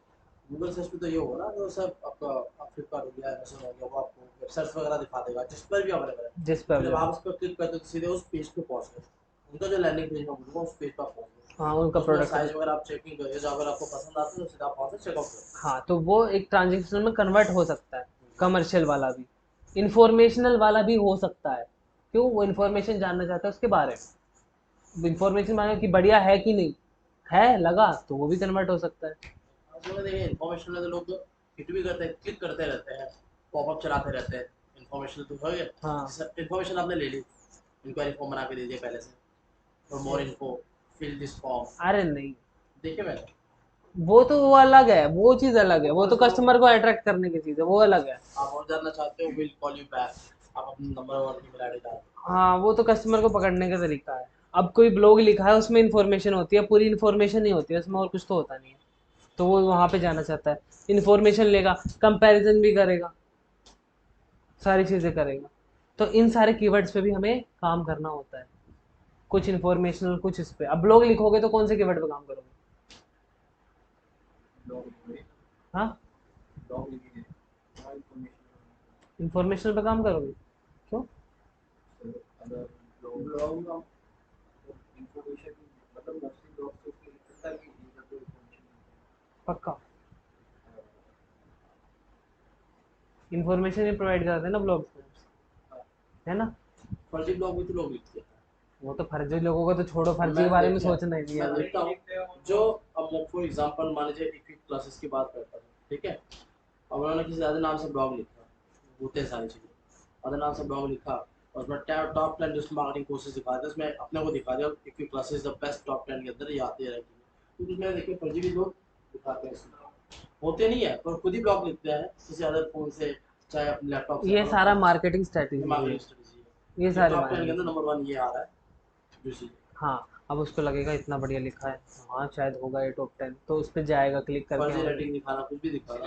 Speaker 2: Google search पे तो ये होगा ना, जो सब आपका फ्लिपकार्ट हो गया, अमेजन हो गया, वो आपको वेबसाइट्स वगैरह दिखा देगा जिस पर भी अवेलेबल है।
Speaker 1: जिस पे
Speaker 2: फिर जब आप
Speaker 1: अवेलेबल।
Speaker 2: उस पर क्लिक करते हो तो सीधे उस पेज पे पहुंच गए, उनका जो लैंडिंग पेज में बोलूँगा उस पेज पर आप पहुंच गए।
Speaker 1: हाँ, उनका
Speaker 2: तो उसमें
Speaker 1: प्रोडक्ट
Speaker 2: साइज
Speaker 1: दिख।
Speaker 2: वगैरह आप चेकिंग करिए, जो अगर आपको पसंद आता है तो सीधा आप वहाँ से चेकआउट करो।
Speaker 1: हाँ, तो वो एक ट्रांजेक्शन में कन्वर्ट हो सकता है, कमर्शियल वाला भी, इन्फॉर्मेशनल वाला भी हो सकता है। क्यों? वो इन्फॉर्मेशन जानना चाहता है उसके बारे में। इंफॉर्मेशन मांगे कि बढ़िया है कि नहीं है, लगा तो वो भी कन्वर्ट हो सकता है।
Speaker 2: असल में देखिए इन्फॉर्मेशन में तो लोग हिट भी करते हैं, क्लिक करते रहते हैं, पॉपअप चलाते रहते हैं। इन्फॉर्मेशन तो हो गया,
Speaker 1: हाँ
Speaker 2: जैसे इन्फॉर्मेशन आपने ले ली, इंक्वायरी फॉर्म बना के दे दिया पहले से, for more info fill this form,
Speaker 1: अरे नहीं,
Speaker 2: देखिए मैंने।
Speaker 1: वो अलग है, वो चीज़ अलग है, वो तो कस्टमर को अट्रैक्ट करने की चीज़ है, वो अलग है।
Speaker 2: आप और जानना चाहते हो, विल कॉल यू बैक, आप अपना नंबर और ईमेल आईडी डाल।
Speaker 1: हाँ वो तो कस्टमर को पकड़ने का तरीका है। अब कोई ब्लॉग लिखा है उसमें इन्फॉर्मेशन होती है, पूरी इन्फॉर्मेशन नहीं होती है उसमें, और कुछ तो होता नहीं है, तो वो वहाँ पे जाना चाहता है, इन्फॉर्मेशन लेगा, कंपैरिजन भी करेगा, सारी चीज़ें करेगा। तो इन सारे कीवर्ड्स पे भी हमें काम करना होता है, कुछ इन्फॉर्मेशनल कुछ इस पे। अब ब्लॉग लिखोगे तो कौन से कीवर्ड पे काम करोगे? हाँ इन्फॉर्मेशनल पे काम करोगे, क्यों? पक्का इन्फॉर्मेशन ही प्रोवाइड करते हैं ना ब्लॉग्स में, है ना?
Speaker 2: फर्जी ब्लॉग भी तो लोग लिखते हैं।
Speaker 1: वो तो फर्जी लोगों को तो छोड़ो, फर्जी के
Speaker 2: मैं
Speaker 1: बारे में
Speaker 2: देखता
Speaker 1: सोचना ही नहीं है
Speaker 2: मैं
Speaker 1: अभी।
Speaker 2: देखता हूँ जो, अब मैं फॉर एग्जांपल मान लीजिए इक्विक क्लासेस की बात करता हूँ, ठीक है। अब उन्होंने किसी ज़्यादा नाम से ब्लॉग लिखा, होते हैं सारी चीज़ें, अदर नाम से ब्लॉग लिखा, और उसमें टॉप 10 डिजिटल मार्केटिंग कोर्सेज दिखा दिया, उसमें अपने को दिखा दिया इक्विक क्लासेस द बेस्ट टॉप 10 के अंदर ये आते हैं रैंकिंग में। तो उसमें देखिए फर्जी भी लोग दिखाते हैं इसमें, होते नहीं है पर खुद ही ब्लॉग लिखते हैं किसी अदर फोन से, चाहे अपने लैपटॉप से,
Speaker 1: ये
Speaker 2: और
Speaker 1: सारा
Speaker 2: अपना
Speaker 1: मार्केटिंग स्ट्रेटेजी है,
Speaker 2: मार्केटिंग स्ट्रेटजी
Speaker 1: ये
Speaker 2: है। ये
Speaker 1: सारे
Speaker 2: टॉप 10 के अंदर
Speaker 1: मार्केटिंग।
Speaker 2: नंबर 1 ये आ रहा है जो चीज़।
Speaker 1: हाँ अब उसको लगेगा इतना बढ़िया लिखा है, हाँ शायद होगा ये टॉप 10, तो उस पर जाएगा क्लिक करके,
Speaker 2: फर्जी
Speaker 1: हाँ।
Speaker 2: रेटिंग दिखाना, कुछ भी दिखाना।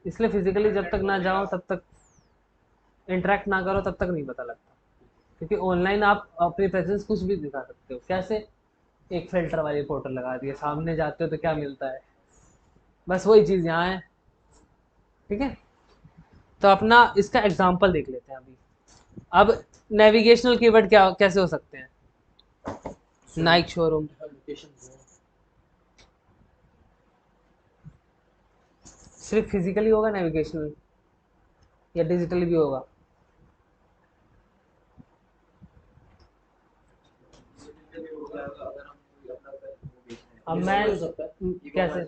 Speaker 1: इसलिए फिजिकली जब तक ना जाओ तब तक, इंटरेक्ट ना करो तब तक नहीं पता लगता, क्योंकि ऑनलाइन आप अपनी प्रेजेंस कुछ भी दिखा सकते हो। कैसे? एक फिल्टर वाली फोटो लगा दी है, सामने जाते हो तो क्या मिलता है, बस वही चीज़ यहाँ है। ठीक है, तो अपना इसका एग्जांपल देख लेते हैं अभी। अब नेविगेशनल कीवर्ड क्या कैसे हो सकते हैं? नाइक शोरूम,
Speaker 2: लोकेशन
Speaker 1: सिर्फ फिजिकली होगा नेविगेशनल, या डिजिटली भी होगा? अब
Speaker 2: डिजिटल
Speaker 1: मैं
Speaker 2: भी हो सकता है।
Speaker 1: कैसे?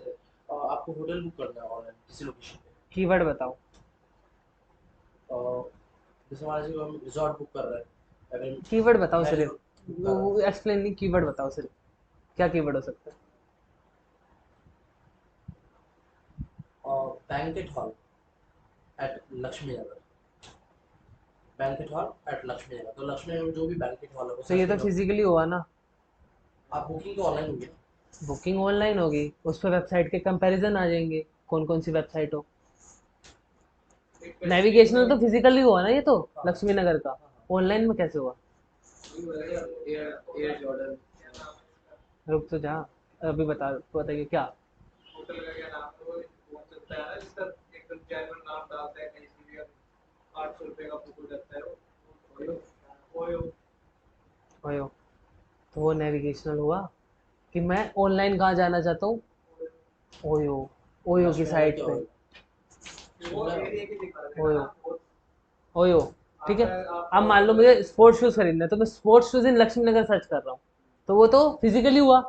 Speaker 2: आपको होटल बुक करना है ऑनलाइन किसी लोकेशन पे,
Speaker 1: कीवर्ड बताओ।
Speaker 2: जैसे मान लीजिए हम रिजॉर्ट बुक कर रहे हैं, अगर
Speaker 1: कीवर्ड बताओ
Speaker 2: मैरिज
Speaker 1: सिर्फ,
Speaker 2: बुक कर रहे
Speaker 1: वो एक्सप्लेन नहीं, कीवर्ड बताओ सिर्फ, क्या कीवर्ड हो सकता है?
Speaker 2: हैं, बैंकेट हॉल एट लक्ष्मी नगर, banquet hall eight Lakshmi Nagar, तो लक्ष्मी नगर में जो भी बैंकेट हॉल है वो
Speaker 1: तो ये
Speaker 2: सर्च
Speaker 1: तो
Speaker 2: करो।
Speaker 1: फिजिकली हुआ ना,
Speaker 2: आप बुकिंग तो ऑनलाइन होगी।
Speaker 1: बुकिंग ऑनलाइन होगी, उस पर वेबसाइट के कंपैरिजन आ जाएंगे, कौन कौन सी वेबसाइट हो। नेविगेशनल तो फिजिकली हुआ ना ये तो, लक्ष्मी नगर का, ऑनलाइन में कैसे हुआ? रुक तो जा, अभी बताइए क्या। ओयो, तो वो नेविगेशनल हुआ कि मैं ऑनलाइन कहाँ जाना चाहता हूँ, ओयो, ओयो की
Speaker 2: लक्ष्मी नगर
Speaker 1: साइट
Speaker 2: क्या
Speaker 1: पे,
Speaker 2: होगा।
Speaker 1: OYO, OYO. ठीक है, अब मान लो मुझे स्पोर्ट्स शूज खरीदना है, तो मैं sports shoes in Laxmi Nagar search कर रहा हूँ, तो वो तो फिजिकली हुआ।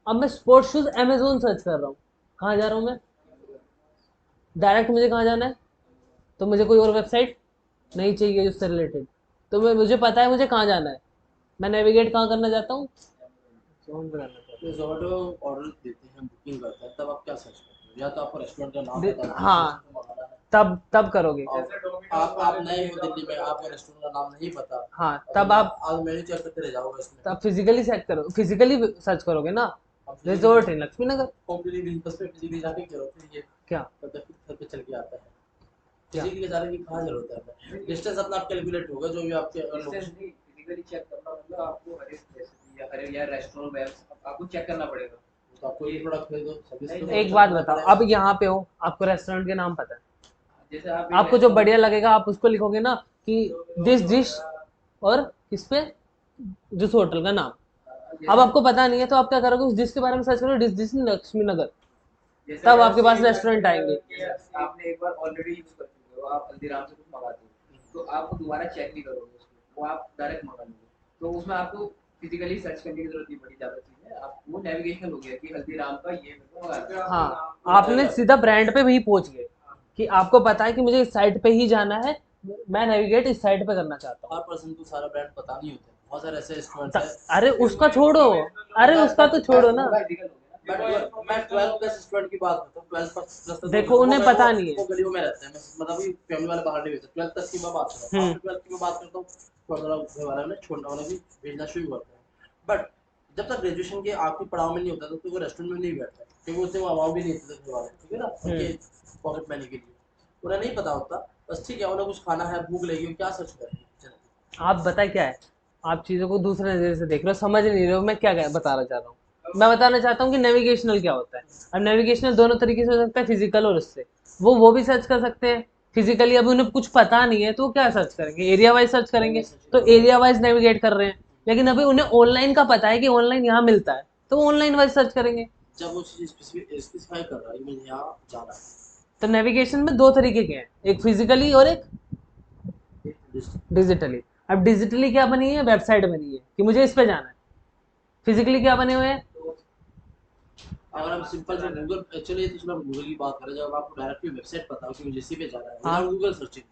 Speaker 1: अब मैं स्पोर्ट्स शूज अमेजोन सर्च कर रहा हूँ, कहाँ जा रहा हूँ मैं? डायरेक्ट मुझे कहाँ जाना है? तो मुझे कोई और वेबसाइट नहीं चाहिए उससे रिलेटेड, तो मुझे पता है मुझे कहाँ जाना है, मैं नेविगेट कहाँ करना चाहता हूँ, जोन पे करना चाहता
Speaker 2: तो जोमेटो ऑर्डर देते हैं, बुकिंग करते हैं, तब आप क्या सर्च करते हो? या तो आपको रेस्टोरेंट का नाम पता है, जिस
Speaker 1: हाँ,
Speaker 2: रेस्टोरेंट में मंगाना है,
Speaker 1: तब करोगे।
Speaker 2: और आप नए हो दिल्ली में, आपको रेस्टोरेंट का नाम नहीं पता,
Speaker 1: हाँ
Speaker 2: तो
Speaker 1: तब
Speaker 2: मैं
Speaker 1: आप,
Speaker 2: आज मेन्यू चेक करते रह जाऊंगा इसमें।
Speaker 1: तब फिजिकली सेट करो, फिजिकली सर्च करोगे ना,
Speaker 2: हम
Speaker 1: resort
Speaker 2: physically
Speaker 1: in Laxmi Nagar.
Speaker 2: Home delivery बस पे फिजिकली जाके क्या होता है ये,
Speaker 1: क्या?
Speaker 2: तब तक घर पे चल के आता है।
Speaker 1: क्या?
Speaker 2: फिजिकली जाने की कहाँ जरूरत है हमें? डिस्टेंस अपना आप कैलकुलेट होगा जो भी आपके लोकेशन। तो आपको ये प्रोडक्ट खरीदो, सर्विस तो
Speaker 1: एक
Speaker 2: चेक
Speaker 1: बात
Speaker 2: करना
Speaker 1: बताओ,
Speaker 2: पड़ेगा।
Speaker 1: अब यहाँ पे हो, आपको रेस्टोरेंट के नाम पता है, आपको जो बढ़िया लगेगा आप उसको लिखोगे ना, कि दिस डिश, और किस पे, जिस होटल का नाम। अब आपको पता नहीं है तो आप क्या करोगे, उस डिश के बारे में सर्च करोगे, डिश डिश लक्ष्मी नगर, तब आपके पास रेस्टोरेंट आएंगे।
Speaker 3: फिजिकली सर्च करने की जरूरत नहीं पड़ी ज्यादा चीजें, आप वो नेविगेशनल हो गया कि हल्दीराम का ये मेरे को
Speaker 1: हाँ, आपने सीधा ब्रांड पे भी पहुंच गए कि आपको पता है कि मुझे इस साइट पे ही जाना है, मैं नेविगेट इस साइट पे करना चाहता
Speaker 2: हर पर्सन को सारा ब्रांड पता नहीं होता, बहुत सारे ऐसे स्टूडेंट्स
Speaker 1: हूँ।
Speaker 2: हैं।
Speaker 1: अरे उसका छोड़ो, अरे उसका तो छोड़ो ना।
Speaker 3: फिजिकल हो गया ना।
Speaker 2: मैं 12 प्लस स्टूडेंट की बात करता हूँ, 12 प्लस तक
Speaker 1: देखो उन्हें पता नहीं है।
Speaker 2: वो गलियों में रहते हैं, मतलब कि फैमिली वाले बाहर नहीं भेजते। 12 तक की मैं बात कर रहा हूँ, आफ्टर 12 की मैं बात करता हूँ, थोड़ा घर वाले ने छोड़ने वाले भी भेजना शुरू करते हैं। बट जब तक ग्रेजुएशन के आखिरी पड़ाव में नहीं होता, तब तक वो रेस्टोरेंट में नहीं बैठता, क्योंकि उससे वो अमाउंट भी नहीं देते घर वाले, ठीक है ना, उनके पॉकेट मनी के लिए उन्हें नहीं पता होता। बस ठीक है, उन्हें कुछ खाना है, भूख लगी, क्या सर्च करेंगे।
Speaker 1: आप बताए क्या है, आप चीज़ों को दूसरे नज़रिए से देख रहे हो, समझ नहीं रहे हो मैं क्या बताना चाह रहा हूँ। मैं बताना चाहता हूँ कि नेविगेशनल क्या होता है। अब नेविगेशनल दोनों तरीके से हो सकता है, फिजिकल और उससे। वो भी सर्च कर सकते हैं फिजिकली। अभी उन्हें कुछ पता नहीं है तो वो क्या सर्च करेंगे, एरिया वाइज सर्च करेंगे, तो एरिया वाइज नेविगेट कर रहे हैं। लेकिन अभी उन्हें ऑनलाइन का पता है कि ऑनलाइन यहाँ मिलता है, तो ऑनलाइन वाइज सर्च करेंगे।
Speaker 2: जब वो चीज़ स्पेसिफाई कर रहा है कि मुझे यहाँ जाना है,
Speaker 1: तो नेविगेशन में दो तरीके के हैं, एक फिजिकली और एक डिजिटली। अब डिजिटली क्या बनी है, वेबसाइट बनी है कि मुझे इस पे जाना है। फिजिकली क्या बने हुए हैं,
Speaker 2: अगर हम सिंपल से गूगल, एक्चुअली तो चलो हम गूगल की बात करें, जब आपको डायरेक्टली वेबसाइट पता हो कि मुझे इसी पे जाना है
Speaker 1: हाँ
Speaker 2: विदाउट गूगल सर्चिंग,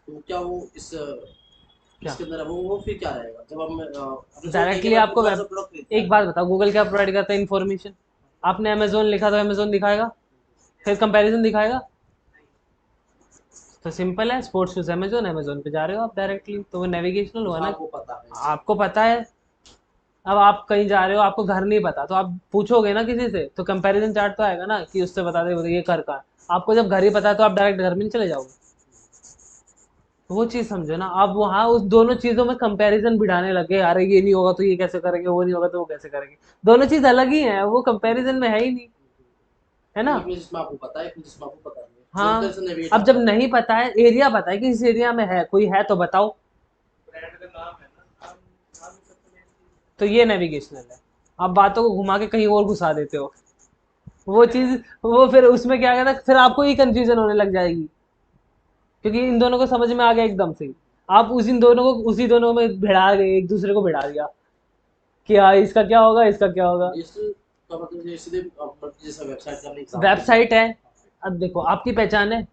Speaker 2: तो क्या वो इस
Speaker 1: क्या
Speaker 2: इसके अंदर है, वो फिर क्या रहेगा जब हम अपने सोचते हैं कि
Speaker 1: डायरेक्टली
Speaker 2: मैं
Speaker 1: आपको
Speaker 2: गूगल
Speaker 1: वेब।
Speaker 2: से प्रोडक्ट खरीदना
Speaker 1: एक
Speaker 2: है।
Speaker 1: बात बताओ, गूगल क्या प्रोवाइड करता है, इन्फॉर्मेशन। आपने अमेजोन लिखा तो अमेजोन दिखाएगा, फिर कंपैरिजन दिखाएगा। तो सिंपल है, स्पोर्ट्स शूज अमेजोन, अमेजोन पे जा रहे हो आप डायरेक्टली, तो वो नेविगेशनल
Speaker 2: तो
Speaker 1: हुआ ना।
Speaker 2: आपको पता है।
Speaker 1: आपको पता है। अब आप कहीं जा रहे हो, आपको घर नहीं पता, तो आप पूछोगे ना किसी से, तो कंपैरिजन चार्ट तो आएगा ना कि उससे बता दे ये घर का है। आपको जब घर ही पता है तो आप डायरेक्ट घर में नहीं चले जाओगे। तो वो चीज समझो ना, आप वहाँ उस दोनों चीजों में कंपैरिजन बिठाने लगे, अरे ये नहीं होगा तो ये कैसे करेंगे, वो नहीं होगा तो वो कैसे करेंगे। दोनों चीज अलग ही है, वो कंपैरिजन में है ही नहीं, है ना।
Speaker 2: एक में जिसमें आपको पता है, एक में जिसमें आपको पता नहीं है, दोनों तरह
Speaker 1: हाँ,
Speaker 2: से नेविगेट
Speaker 1: अब
Speaker 2: आप
Speaker 1: जब
Speaker 2: कर रहे
Speaker 1: नहीं पता है, एरिया पता है कि इस एरिया में है, कोई है तो बताओ,
Speaker 3: ब्रांड का नाम है ना, नाम ही सबसे main चीज़
Speaker 1: तो ये नेविगेशनल है। आप बातों को घुमा के कहीं और घुसा देते हो, वो चीज, वो फिर उसमें क्या कहता है, फिर आपको ही कंफ्यूजन होने लग जाएगी, क्योंकि इन दोनों को समझ में आ गया एकदम से ही। आप उस इन दोनों को उसी दोनों में भिड़ा गए, एक दूसरे को भिड़ा दिया कि हाँ इसका क्या होगा, इसका क्या होगा।
Speaker 2: हैं। डिजिटल का मतलब ये सीधे जैसा वेबसाइट का एग्जांपल दिया।
Speaker 1: वेबसाइट है। अब देखो आपकी पहचान है,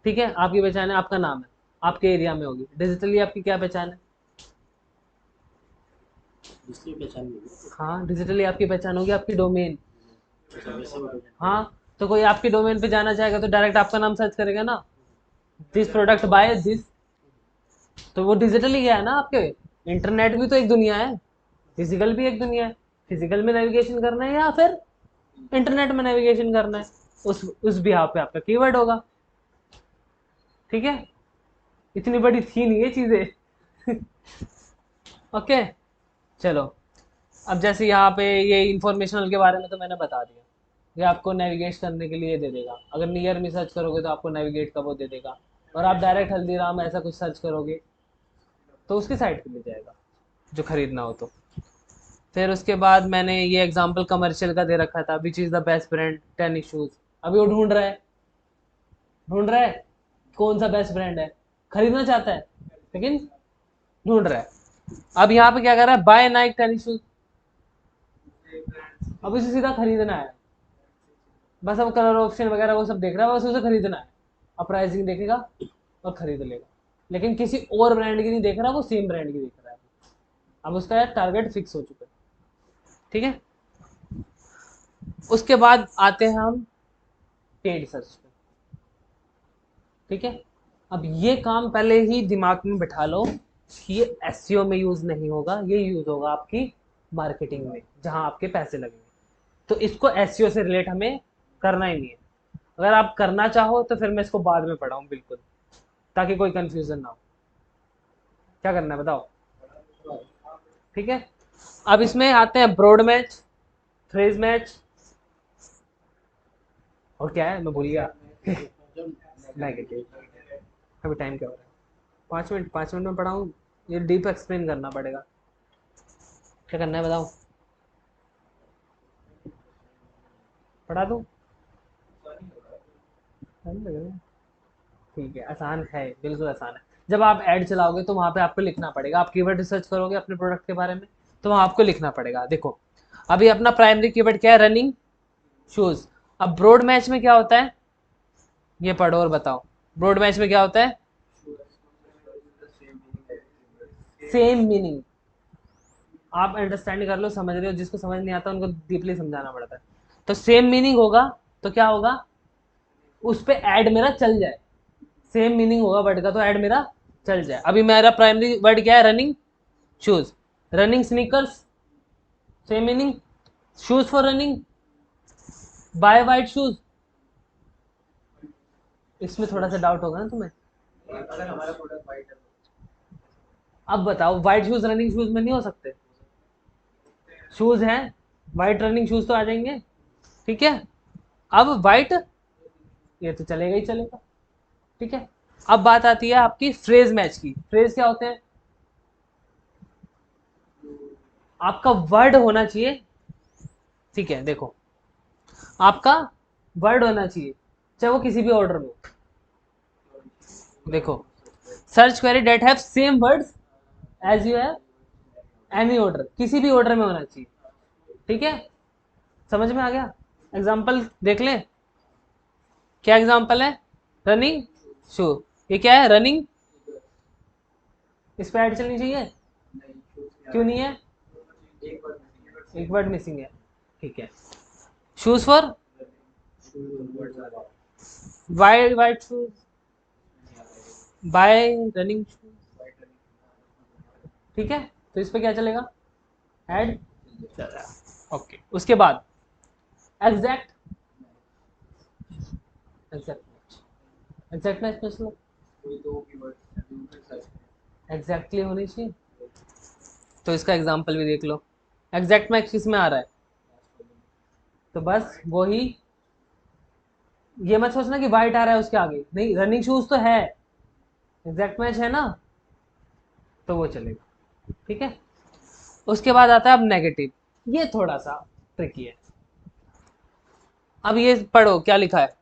Speaker 1: ठीक है, आपकी पहचान है, आपका नाम है, आपके एरिया में होगी। डिजिटली आपकी क्या पहचान है,
Speaker 2: डिजिटल पहचान नहीं है,
Speaker 1: हाँ डिजिटली आपकी पहचान होगी आपकी डोमेन।
Speaker 2: तो वैसे वो
Speaker 1: हाँ, तो कोई आपकी डोमेन पे जाना चाहेगा तो डायरेक्ट आपका नाम सर्च करेगा ना, दिस प्रोडक्ट बाय दिस। तो वो डिजिटली गया है ना आपके। इंटरनेट भी तो एक दुनिया है, फिजिकल भी एक दुनिया है। फिजिकल में नेविगेशन करना है या फिर इंटरनेट में नेविगेशन करना है, उस बिहाफ पे आपका कीवर्ड होगा। ठीक है, इतनी बड़ी थी नहीं ये चीजें। ओके, चलो। अब जैसे यहाँ पे ये इंफॉर्मेशनल के बारे में तो मैंने बता दिया, ये आपको नेविगेट करने के लिए दे देगा। अगर नियर में सर्च करोगे तो आपको नेविगेट का वो दे देगा, और आप डायरेक्ट हल्दीराम ऐसा कुछ सर्च करोगे तो उसकी साइट पे ले जाएगा जो खरीदना हो तो। फिर उसके बाद मैंने ये एग्जांपल कमर्शियल का दे रखा था, which is the best brand tennis shoes. अभी वो ढूंढ रहा है कौन सा बेस्ट ब्रांड है, खरीदना चाहता है लेकिन ढूंढ रहा है। अब यहाँ पे क्या कर रहा है, बाय नाइक टेनिस शूज। अब उसे सीधा खरीदना है, बस अब कलर ऑप्शन वगैरह वो सब देख रहा है, बस उसे खरीदना है। अब प्राइसिंग देखेगा और खरीद लेगा, लेकिन किसी और ब्रांड की नहीं देख रहा, वो सेम ब्रांड की देख रहा है। अब उसका यार टारगेट फिक्स हो चुका है। ठीक है, उसके बाद आते हैं हम पेड सर्च पे। ठीक है, अब ये काम पहले ही दिमाग में बिठा लो कि ये एसईओ में यूज नहीं होगा, ये यूज होगा आपकी मार्केटिंग में, जहां आपके पैसे लगेंगे। तो इसको एसईओ से रिलेट हमें करना ही नहीं है। अगर आप करना चाहो तो फिर मैं इसको बाद में पढ़ाऊँ बिल्कुल, ताकि कोई कंफ्यूजन ना हो। क्या करना है बताओ। ठीक है, अब इसमें आते हैं ब्रॉड मैच, फ्रेज मैच, और क्या है मैं भूल गया। नेगेटिव। अभी टाइम क्या हो रहा है, 5 मिनट, 5 मिनट में पढ़ाऊँ, ये डीप एक्सप्लेन करना पड़ेगा। क्या करना है बताओ, पढ़ा दूँ। ठीक है, आसान है, बिल्कुल आसान है। जब आप ऐड चलाओगे तो वहाँ पे आपको लिखना पड़ेगा, आप कीवर्ड रिसर्च करोगे अपने प्रोडक्ट के बारे में, तो वहाँ आपको लिखना पड़ेगा। देखो अभी अपना प्राइमरी कीवर्ड क्या है, रनिंग शूज। अब ब्रॉड मैच में क्या होता है, ये पढ़ो और बताओ, ब्रॉड मैच में क्या होता है, सेम मीनिंग। आप अंडरस्टैंड कर लो, समझ रहे हो, जिसको समझ नहीं आता उनको डीपली समझाना पड़ता है। तो सेम मीनिंग होगा तो क्या होगा, उस पे ऐड मेरा चल जाए, सेम मीनिंग होगा वर्ड का तो ऐड मेरा चल जाए। अभी मेरा प्राइमरी वर्ड क्या है, running shoes, running sneakers, same meaning, shoes for running, buy white shoes. इसमें थोड़ा सा डाउट होगा ना तुम्हें।
Speaker 3: अगर हमारा प्रोडक्ट वाइट है
Speaker 1: अब बताओ व्हाइट शूज रनिंग शूज में नहीं हो सकते, शूज हैं व्हाइट, रनिंग शूज तो आ जाएंगे, ठीक है। अब व्हाइट ये तो चलेगा ही चलेगा, ठीक है। अब बात आती है आपकी फ्रेज मैच की। फ्रेज क्या होते हैं, आपका वर्ड होना चाहिए, ठीक है। देखो आपका वर्ड होना चाहिए चाहे वो किसी भी ऑर्डर में हो। देखो search query that have same words as you have any order, किसी भी ऑर्डर में होना चाहिए, ठीक है। समझ में आ गया। एग्जाम्पल देख लें, क्या एग्जाम्पल है, रनिंग शू, ये क्या है रनिंग, इस पे ऐड चलनी चाहिए, क्यों नहीं है, एक वर्ड मिसिंग है, ठीक है। Shoes for white white shoes, bye running shoes, ठीक है। तो इस पे क्या चलेगा, ऐड चलेगा, ओके। उसके बाद एग्जैक्ट, एग्जैक्ट मैच मतलब
Speaker 3: कोई दो कीवर्ड सर्च
Speaker 1: एग्जैक्टली होनी चाहिए। तो इसका एग्जाम्पल भी देख लो, एग्जैक्ट मैच किस में आ रहा है, तो बस वही, ये मत सोचना कि वाइट आ रहा है उसके आगे, नहीं, रनिंग शूज तो है, एग्जैक्ट मैच है ना, तो वो चलेगा, ठीक है। उसके बाद आता है अब नेगेटिव, ये थोड़ा सा ट्रिकी है। अब ये पढ़ो क्या लिखा है,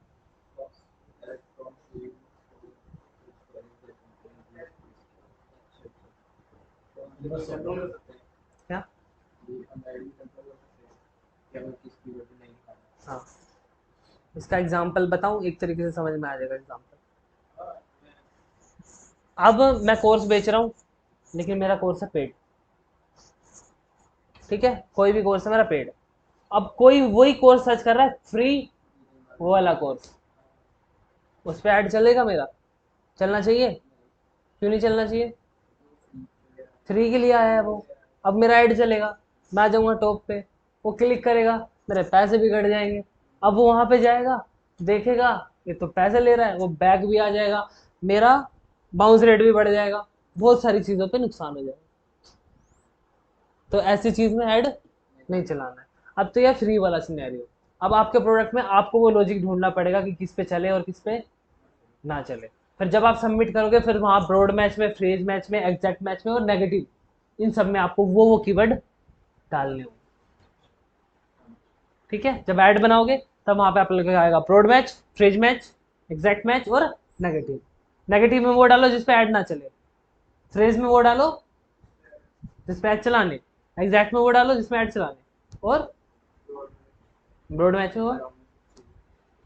Speaker 1: क्या, हाँ इसका एग्जाम्पल बताऊं, एक तरीके से समझ में आ जाएगा एग्जाम्पल। अब मैं कोर्स बेच रहा हूं, लेकिन मेरा कोर्स है पेड, ठीक है, कोई भी कोर्स है मेरा पेड। अब कोई वही कोर्स सर्च कर रहा है फ्री, वो वाला कोर्स, उस पर ऐड चलेगा मेरा, चलना चाहिए, क्यों नहीं चलना चाहिए, फ्री के लिए आया है वो। अब मेरा ऐड चलेगा, मैं आ जाऊंगा टॉप पे, वो क्लिक करेगा, मेरे पैसे भी कट जाएंगे। अब वो वहां पे जाएगा, देखेगा ये तो पैसे ले रहा है, वो बैक भी आ जाएगा, मेरा बाउंस रेट भी बढ़ जाएगा, बहुत सारी चीजों पे नुकसान हो जाएगा। तो ऐसी चीज में ऐड नहीं चलाना है। अब तो यह फ्री वाला सिनेरियो, अब आपके प्रोडक्ट में आपको वो लॉजिक ढूंढना पड़ेगा कि किस पे चले और किस पे ना चले। फिर जब आप सबमिट करोगे, फिर वहां ब्रॉड मैच में, फ्रेज मैच में, एग्जैक्ट मैच में और नेगेटिव, इन सब में आपको वो कीवर्ड डालने होंगे, ठीक है। जब ऐड बनाओगे तब वहां पे आप लोग आएगा broad match, phrase match, exact match और नेगेटिव। नेगेटिव में वो डालो जिसपे ऐड ना चले, फ्रेज में वो डालो जिसपे ऐड चलाने, एग्जैक्ट में वो डालो जिसमें ऐड चलाने, और ब्रॉड मैच में वो,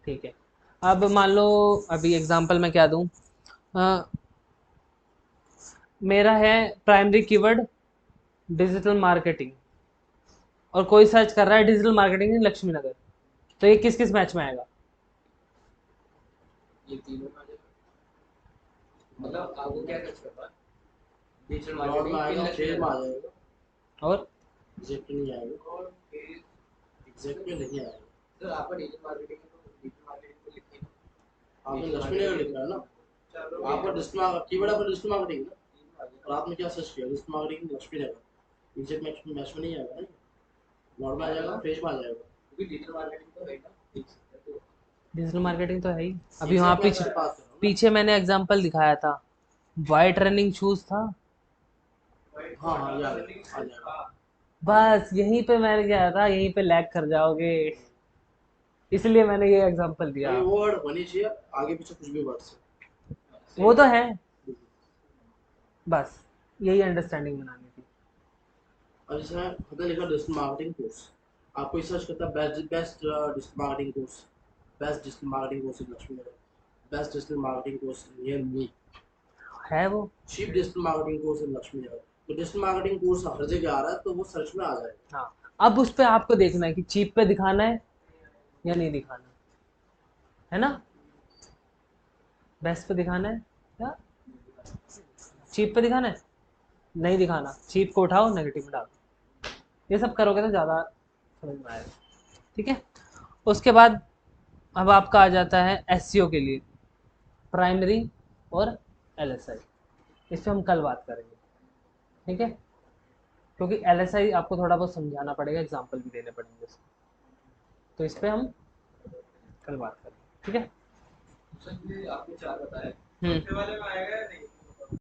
Speaker 1: ठीक है। अब मान लो, अभी एग्जांपल मैं क्या दूं, मेरा है प्राइमरी कीवर्ड डिजिटल मार्केटिंग, और कोई सर्च कर रहा है digital marketing in Laxmi Nagar, तो ये किस किस मैच में आएगा,
Speaker 3: ये तीनों का मतलब आपको क्या सर्च करना है, डिजिटल
Speaker 2: ब्रॉड में
Speaker 3: मार्केटिंग इन
Speaker 2: आएगा,
Speaker 3: लक्ष्मी
Speaker 2: फेज में आ
Speaker 3: नगर
Speaker 2: जाएगा,
Speaker 1: और
Speaker 2: एग्जैक्ट नहीं आएगा,
Speaker 3: और फिर
Speaker 2: एग्जैक्ट में नहीं आएगा।
Speaker 3: सर आपका डिजिटल मार्केटिंग है तो डिजिटल मार्केटिंग को लिखिए ना,
Speaker 2: आपने लक्ष्मी नगर लिखा है ना,
Speaker 3: चलो
Speaker 2: आपका डिजिटल कीवर्ड आपका डिजिटल मार्केटिंग ना, और आपने क्या सर्च किया, डिजिटल मार्केटिंग लक्ष्मी नगर, एग्जैक्ट मैच में नहीं आएगा ना, ब्रॉड में आ जाएगा, फेज में आ जाएगा,
Speaker 3: क्योंकि डिजिटल मार्केटिंग तो है ना, ठीक है तो
Speaker 1: डिजिटल मार्केटिंग तो है ही। अभी वहाँ
Speaker 2: एग्जैक्ट मैच
Speaker 1: पीछे,
Speaker 2: से पास करो ना।
Speaker 1: पीछे मैंने एग्जांपल दिखाया था, वाइट रनिंग शूज था,
Speaker 2: हाँ हाँ याद है, आ जाएगा।
Speaker 1: बस यहीं पे मैंने क्या था, यहीं पे लैग कर जाओगे, इसलिए मैंने ये एग्जांपल दिया।
Speaker 2: क्योंकि वो वर्ड होनी चाहिए, आगे पीछे कुछ भी वर्ड से।
Speaker 1: वो तो है, बस यही अंडरस्टैंडिंग बनानी थी।
Speaker 2: और जैसे हमने लिखा डिजिटल मार्केटिंग कोर्स, आप कोई सर्च करता है best best digital marketing course, best digital marketing course in Laxmi Nagar, best digital marketing course near me,
Speaker 1: है वो।
Speaker 2: Cheap digital marketing course in Laxmi Nagar. तो डिजिटल मार्केटिंग कोर्स हर जगह आ रहा है, तो वो सर्च में आ जाएगा।
Speaker 1: हाँ, अब उस पे आपको देखना है कि चीप पे दिखाना है या नहीं दिखाना है ना, बेस्ट पे दिखाना है या चीप पे दिखाना है, नहीं दिखाना, चीप को उठाओ नेगेटिव में डालो। ये सब करोगे तो ज़्यादा समझ में आएगा। ठीक है, उसके बाद अब आपका आ जाता है एसईओ के लिए प्राइमरी और एलएसआई। इस पे हम कल बात करेंगे, ठीक है, क्योंकि एलएसआई आपको थोड़ा बहुत समझाना पड़ेगा, एग्जाम्पल भी देने पड़ेंगे उसके। तो इस पे हम कल बात करेंगे, ठीक है।
Speaker 3: सर ये आपने चार बताए,
Speaker 1: हम्म।
Speaker 3: चौथे वाले में आएगा या नहीं?